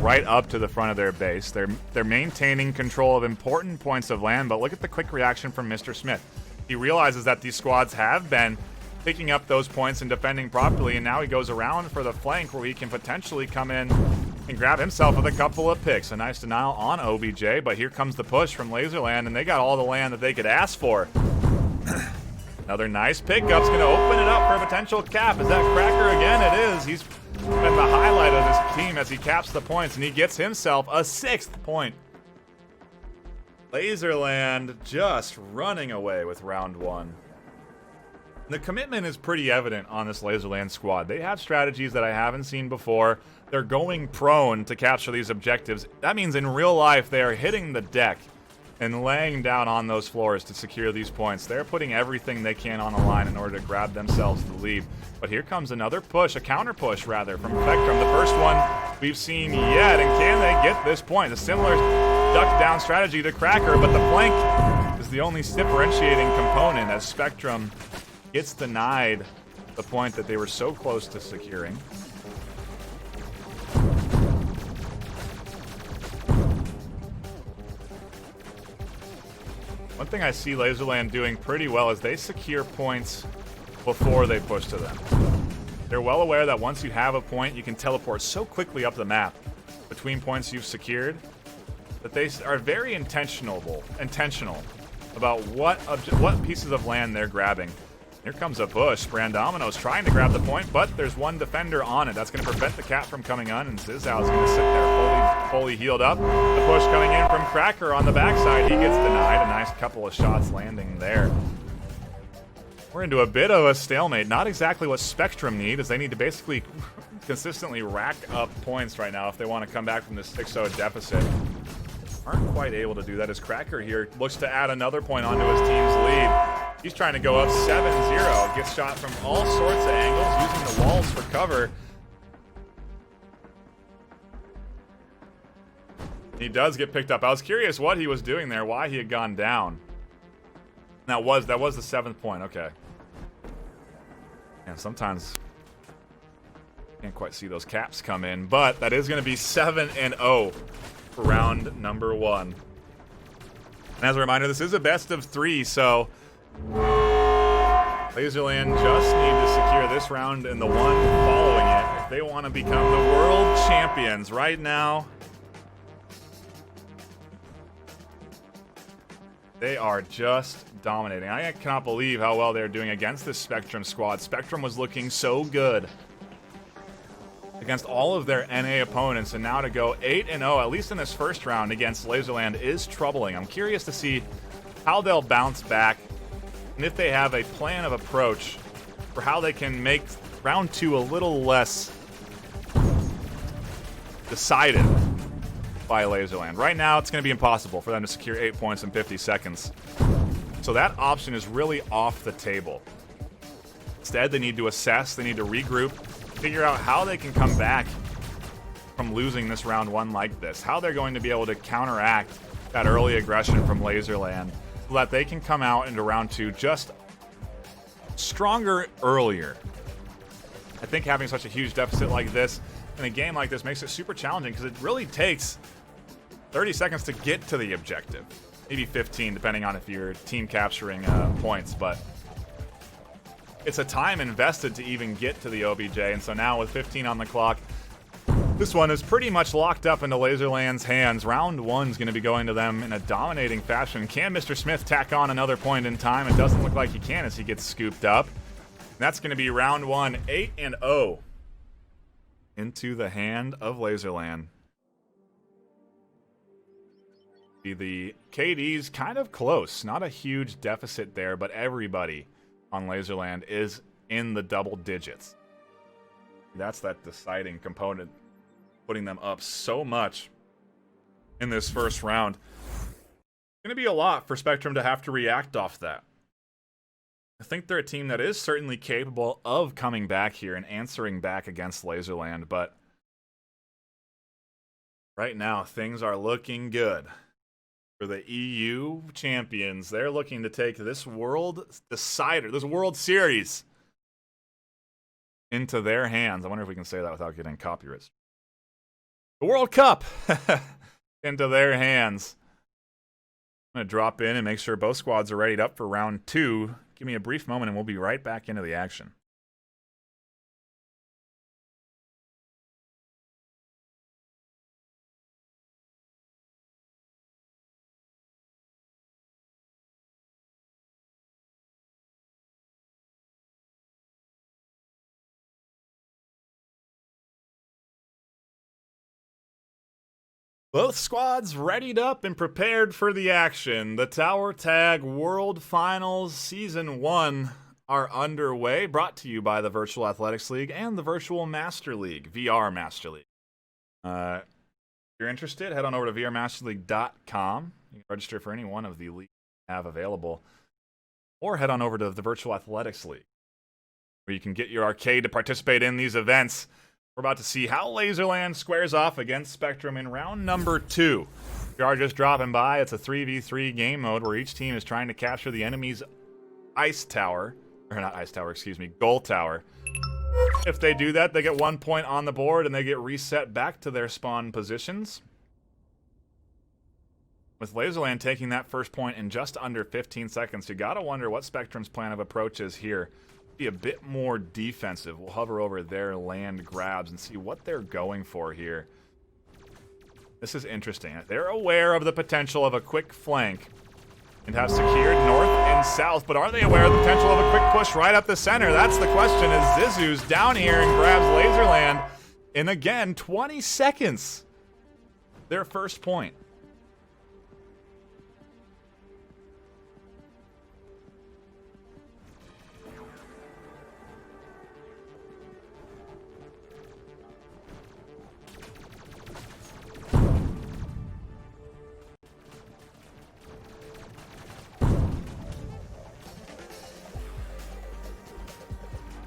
right up to the front of their base. They're maintaining control of important points of land, but look at the quick reaction from Mr. Smith. He realizes that these squads have been picking up those points and defending properly, and now he goes around for the flank where he can potentially come in and grab himself with a couple of picks. A nice denial on OBJ, but here comes the push from Laserland, and they got all the land that they could ask for. Another nice pickup's going to open it up for a potential cap. Is that Cracker again? It is. He's been the highlight of this team as he caps the points, and he gets himself a 6th point. Laserland just running away with round 1. The commitment is pretty evident on this Laserland squad. They have strategies that I haven't seen before. They're going prone to capture these objectives. That means in real life they are hitting the deck and laying down on those floors to secure these points. They're putting everything they can on the line in order to grab themselves the lead. But here comes another push, a counter push rather, from Spectrum. The first one we've seen yet, and can they get this point? A similar duck down strategy to Cracker, but the flank is the only differentiating component as Spectrum gets denied the point that they were so close to securing. One thing I see Laserland doing pretty well is they secure points before they push to them. They're well aware that once you have a point, you can teleport so quickly up the map between points you've secured that they are very intentional about what pieces of land they're grabbing. Here comes a push. Brandomino's trying to grab the point, but there's one defender on it. That's going to prevent the cap from coming on, and Zizou is going to sit there fully healed up. The push coming in from Cracker on the backside. He gets denied. A nice couple of shots landing there. We're into a bit of a stalemate. Not exactly what Spectrum need, as they need to basically consistently rack up points right now if they want to come back from this 6-0 deficit. Aren't quite able to do that as Cracker here looks to add another point onto his team's lead. He's trying to go up 7-0. Gets shot from all sorts of angles, using the walls for cover. He does get picked up. I was curious what he was doing there, why he had gone down. That was the 7th point. Okay. And sometimes can't quite see those caps come in, but that is going to be 7-0 for round number 1. And as a reminder, this is a best of 3, so Laserland just need to secure this round and the one following it if they want to become the world champions. Right now, they are just dominating. I cannot believe how well they're doing against this Spectrum squad. Spectrum was looking so good against all of their NA opponents, and now to go 8-0, at least in this first round against Laserland, is troubling. I'm curious to see how they'll bounce back and if they have a plan of approach for how they can make round 2 a little less decided by Laserland. Right now, it's going to be impossible for them to secure 8 points in 50 seconds. So that option is really off the table. Instead, they need to assess, they need to regroup, figure out how they can come back from losing this round 1 like this, how they're going to be able to counteract that early aggression from Laserland so that they can come out into round 2 just stronger earlier. I think having such a huge deficit like this in a game like this makes it super challenging because it really takes 30 seconds to get to the objective. Maybe 15 depending on if you're team capturing points, but it's a time invested to even get to the OBJ, and so now with 15 on the clock, this one is pretty much locked up into Laserland's hands. Round 1's going to be going to them in a dominating fashion. Can Mr. Smith tack on another point in time? It doesn't look like he can as he gets scooped up. And that's going to be round 1, 8-0 into the hand of Laserland. The KD's kind of close. Not a huge deficit there, but everybody on Laserland is in the double digits. That's that deciding component, putting them up so much in this first round. It's going to be a lot for Spectrum to have to react off that. I think they're a team that is certainly capable of coming back here and answering back against Laserland, but right now things are looking good for the EU champions. They're looking to take this world decider, this World Series, into their hands. I wonder if we can say that without getting copyrights. The World Cup into their hands. I'm going to drop in and make sure both squads are readied up for round 2. Give me a brief moment and we'll be right back into the action. Both squads readied up and prepared for the action. The Tower Tag World Finals Season 1 are underway, brought to you by the Virtual Athletics League and the Virtual Master League, VR Master League. If you're interested, head on over to vrmasterleague.com. You can register for any one of the leagues we have available. Or head on over to the Virtual Athletics League, where you can get your arcade to participate in these events. We're about to see how Laserland squares off against Spectrum in round number 2. If you are just dropping by, it's a 3v3 game mode where each team is trying to capture the enemy's goal tower. If they do that, they get 1 point on the board and they get reset back to their spawn positions. With Laserland taking that first point in just under 15 seconds, you gotta wonder what Spectrum's plan of approach is here. Be a bit more defensive. We'll hover over their land grabs and see what they're going for here. This is interesting. They're aware of the potential of a quick flank and have secured north and south, but are they aware of the potential of a quick push right up the center? That's the question, as Zizou's down here and grabs Laserland in, again, 20 seconds. Their first point.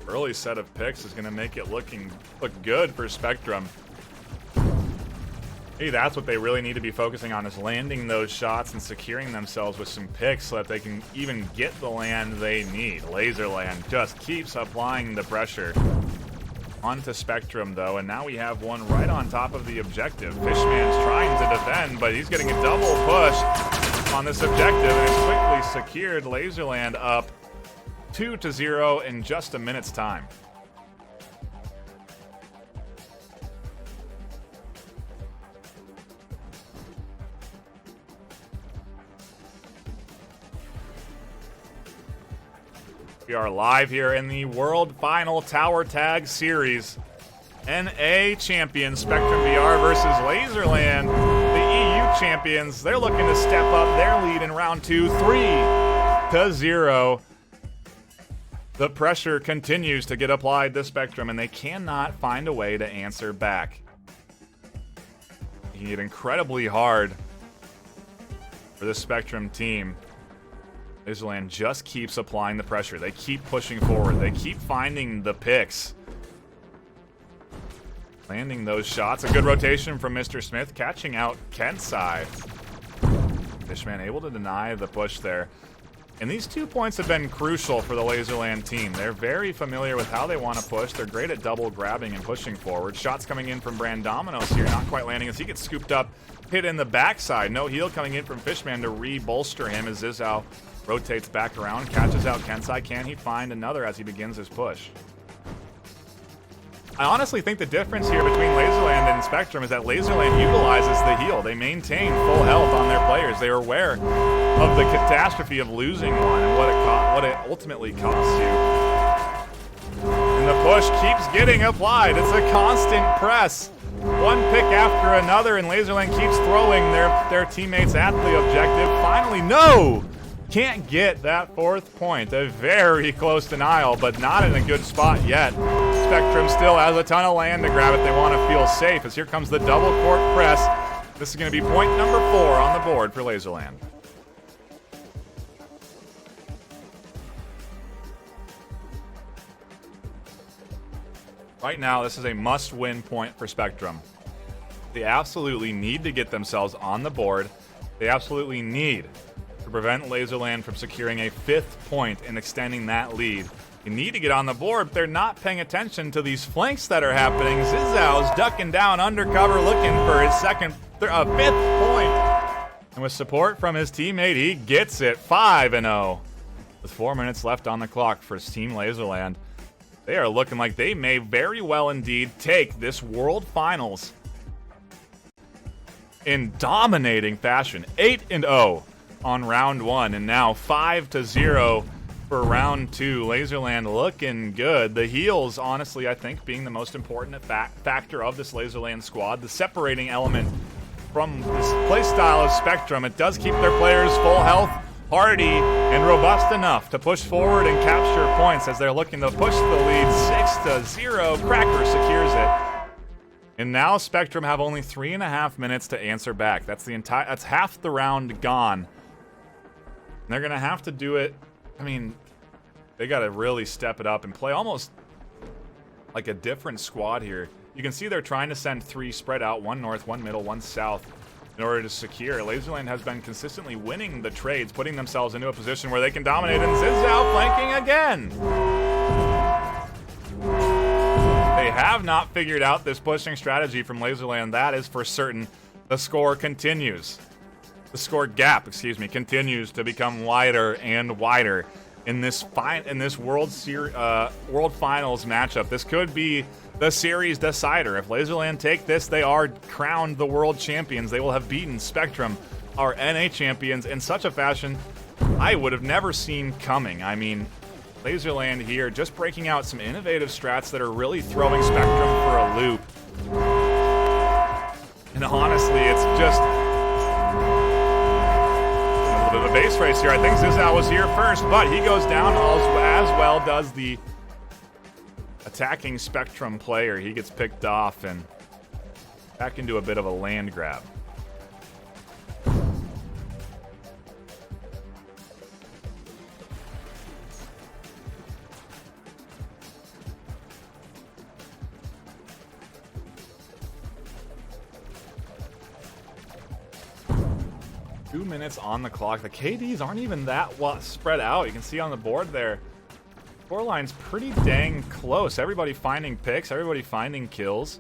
Early set of picks is going to make it look good for Spectrum. Maybe that's what they really need to be focusing on, is landing those shots and securing themselves with some picks so that they can even get the land they need. Laserland just keeps applying the pressure onto Spectrum, though, and now we have one right on top of the objective. Fishman's trying to defend, but he's getting a double push on this objective, and it's quickly secured. Laserland up 2-0 in just a minute's time. We are live here in the World Final Tower Tag Series. NA champions Spectrum VR versus Laserland, the EU champions. They're looking to step up their lead in round 2, 3-0. The pressure continues to get applied to Spectrum, and they cannot find a way to answer back. Making it incredibly hard for the Spectrum team. Laserland just keeps applying the pressure. They keep pushing forward. They keep finding the picks. Landing those shots. A good rotation from Mr. Smith, catching out Kensai. Fishman able to deny the push there. And these 2 points have been crucial for the Laserland team. They're very familiar with how they want to push. They're great at double grabbing and pushing forward. Shots coming in from Brandominos here, not quite landing as he gets scooped up, hit in the backside. No heal coming in from Fishman to re-bolster him as Zizou rotates back around, catches out Kensai. Can he find another as he begins his push? I honestly think the difference here between Laserland and Spectrum is that Laserland utilizes the heal. They maintain full health on their players. They are aware of the catastrophe of losing one and what it ultimately costs you. And the push keeps getting applied. It's a constant press. One pick after another, and Laserland keeps throwing their teammates at the objective. Finally, no! Can't get that 4th point. A very close denial, but not in a good spot yet. Spectrum still has a ton of land to grab if they want to feel safe, as here comes the double court press. This is going to be point number 4 on the board for Laserland. Right now, this is a must-win point for Spectrum. They absolutely need to get themselves on the board. They absolutely need to prevent Laserland from securing a 5th point and extending that lead. You need to get on the board, but they're not paying attention to these flanks that are happening. Zizou's ducking down undercover, looking for his 5th point. And with support from his teammate, he gets it 5-0. With 4 minutes left on the clock for Team Laserland. They are looking like they may very well indeed take this World Finals in dominating fashion. 8-0 on round 1, and now 5-0 for round 2. Laserland looking good. The heals, honestly, I think, being the most important factor of this Laserland squad. The separating element from this playstyle of Spectrum. It does keep their players full health, hardy, and robust enough to push forward and capture points as they're looking to push the lead 6-0. Cracker secures it. And now Spectrum have only 3.5 minutes to answer back. That's half the round gone. And they're gonna have to do it. I mean, they gotta really step it up and play almost like a different squad here. You can see they're trying to send 3 spread out, 1 north, 1 middle, 1 south, in order to secure. Laserland has been consistently winning the trades, putting themselves into a position where they can dominate, and Zizao flanking again. They have not figured out this pushing strategy from Laserland, that is for certain. The score continues. The score gap, continues to become wider and wider in this World Finals matchup. This could be the series decider. If Laserland take this, they are crowned the world champions. They will have beaten Spectrum, our NA champions, in such a fashion I would have never seen coming. I mean, Laserland here just breaking out some innovative strats that are really throwing Spectrum for a loop. And honestly, it's just a little bit of a base race here. I think Zizao was here first, but he goes down as well does the attacking Spectrum player. He gets picked off and back into a bit of a land grab. Two minutes on the clock. The KDs aren't even that spread out. You can see on the board there, scoreline's pretty dang close. Everybody finding picks, everybody finding kills.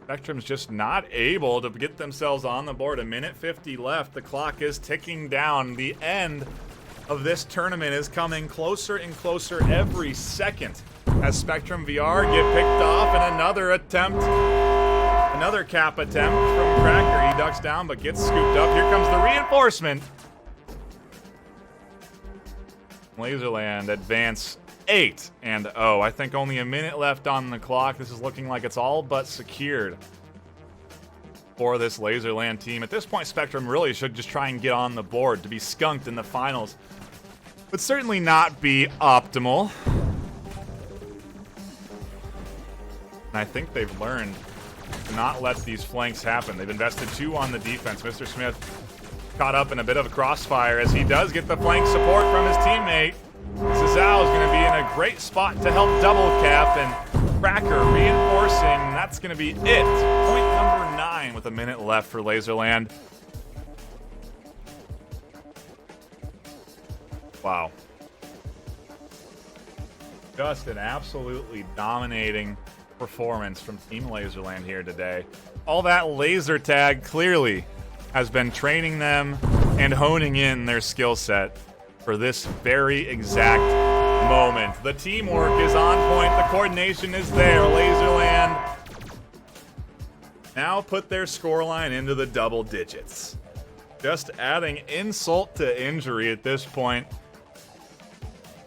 Spectrum's just not able to get themselves on the board. 1:50 left. The clock is ticking down. The end of this tournament is coming closer and closer every second as Spectrum VR get picked off, and another attempt, another cap attempt from Cracker. He ducks down but gets scooped up. Here comes the reinforcement. Laserland advance 8-0. I think only a minute left on the clock. This is looking like it's all but secured for this Laserland team. At this point, Spectrum really should just try and get on the board. To be skunked in the finals would certainly not be optimal. And I think they've learned to not let these flanks happen. They've invested 2 on the defense. Mr. Smith caught up in a bit of a crossfire as he does get the flank support from his teammate. Zizao is going to be in a great spot to help double cap, and Cracker reinforcing. That's going to be it. Point number 9 with a minute left for Laserland. Wow. Just an absolutely dominating performance from Team Laserland here today. All that laser tag clearly has been training them and honing in their skill set for this very exact moment. The teamwork is on point. The coordination is there. Laserland now put their scoreline into the double digits. Just adding insult to injury at this point.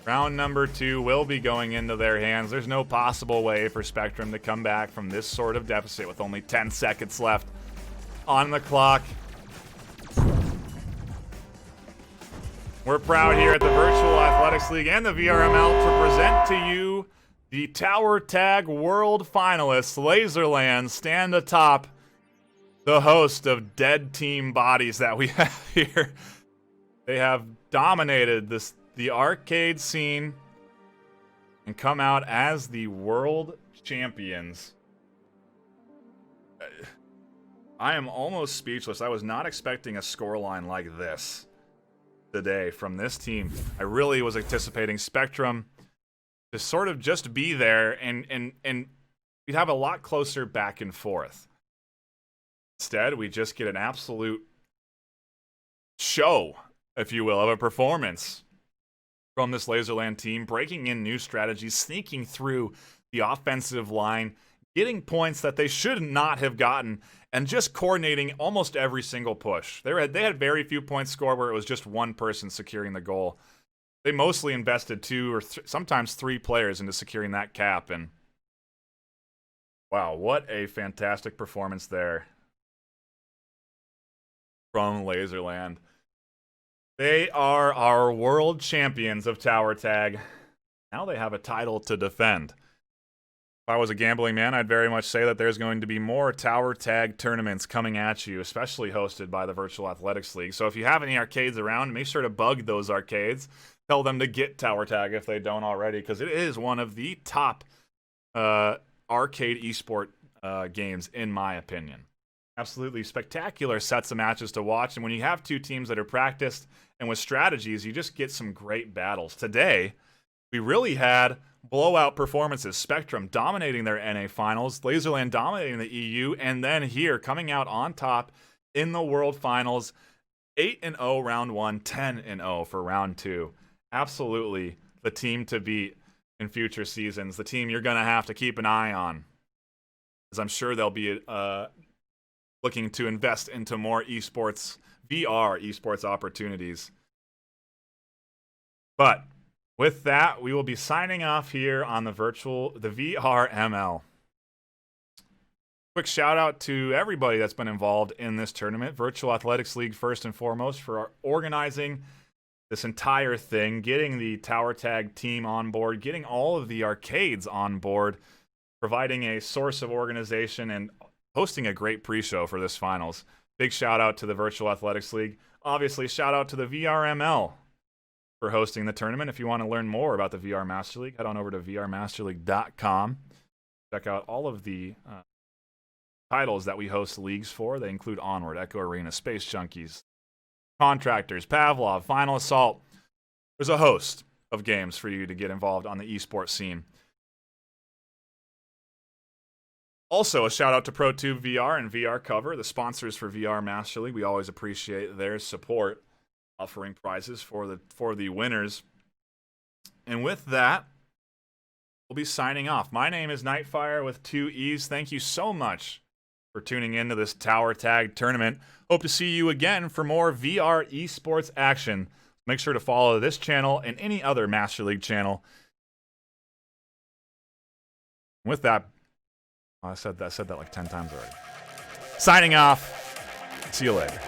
Round number 2 will be going into their hands. There's no possible way for Spectrum to come back from this sort of deficit with only 10 seconds left on the clock. We're proud here at the Virtual Athletics League and the VRML to present to you the Tower Tag World Finalists. Laserland stand atop the host of dead team bodies that we have here. They have dominated the arcade scene and come out as the world champions. I am almost speechless. I was not expecting a scoreline like this today from this team. I really was anticipating Spectrum to sort of just be there and we'd have a lot closer back and forth. Instead, we just get an absolute show, if you will, of a performance from this Laserland team, breaking in new strategies, sneaking through the offensive line, getting points that they should not have gotten, and just coordinating almost every single push. They had very few points scored where it was just one person securing the goal. They mostly invested 2 or sometimes 3 players into securing that cap, and wow, what a fantastic performance there from Laserland. They are our world champions of Tower Tag. Now they have a title to defend. If I was a gambling man, I'd very much say that there's going to be more Tower Tag tournaments coming at you, especially hosted by the Virtual Athletics League. So if you have any arcades around, make sure to bug those arcades. Tell them to get Tower Tag if they don't already, because it is one of the top arcade esport games, in my opinion. Absolutely spectacular sets of matches to watch, and when you have 2 teams that are practiced and with strategies, you just get some great battles. Today, we really had blowout performances. Spectrum dominating their NA finals, Laserland dominating the EU, and then here coming out on top in the World Finals, 8-0 round 1, 10-0 for round 2. Absolutely the team to beat in future seasons, the team you're going to have to keep an eye on, as I'm sure they'll be looking to invest into more esports, VR esports opportunities. But with that, we will be signing off here on the VRML. Quick shout out to everybody that's been involved in this tournament. Virtual Athletics League, first and foremost, for organizing this entire thing, getting the Tower Tag team on board, getting all of the arcades on board, providing a source of organization, and hosting a great pre-show for this finals. Big shout out to the Virtual Athletics League. Obviously, shout out to the VRML for hosting the tournament. If you want to learn more about the VR Master League, head on over to vrmasterleague.com. Check out all of the titles that we host leagues for. They include Onward, Echo Arena, Space Junkies, Contractors, Pavlov, Final Assault. There's a host of games for you to get involved on the esports scene. Also, a shout out to ProTube VR and VR Cover, the sponsors for VR Master League. We always appreciate their support, offering prizes for the winners. And with that, we'll be signing off. My name is Nightfire with 2 E's. Thank you so much for tuning into this Tower Tag tournament. Hope to see you again for more VR esports action. Make sure to follow this channel and any other Master League channel. With that, I said that like 10 times already. Signing off. See you later.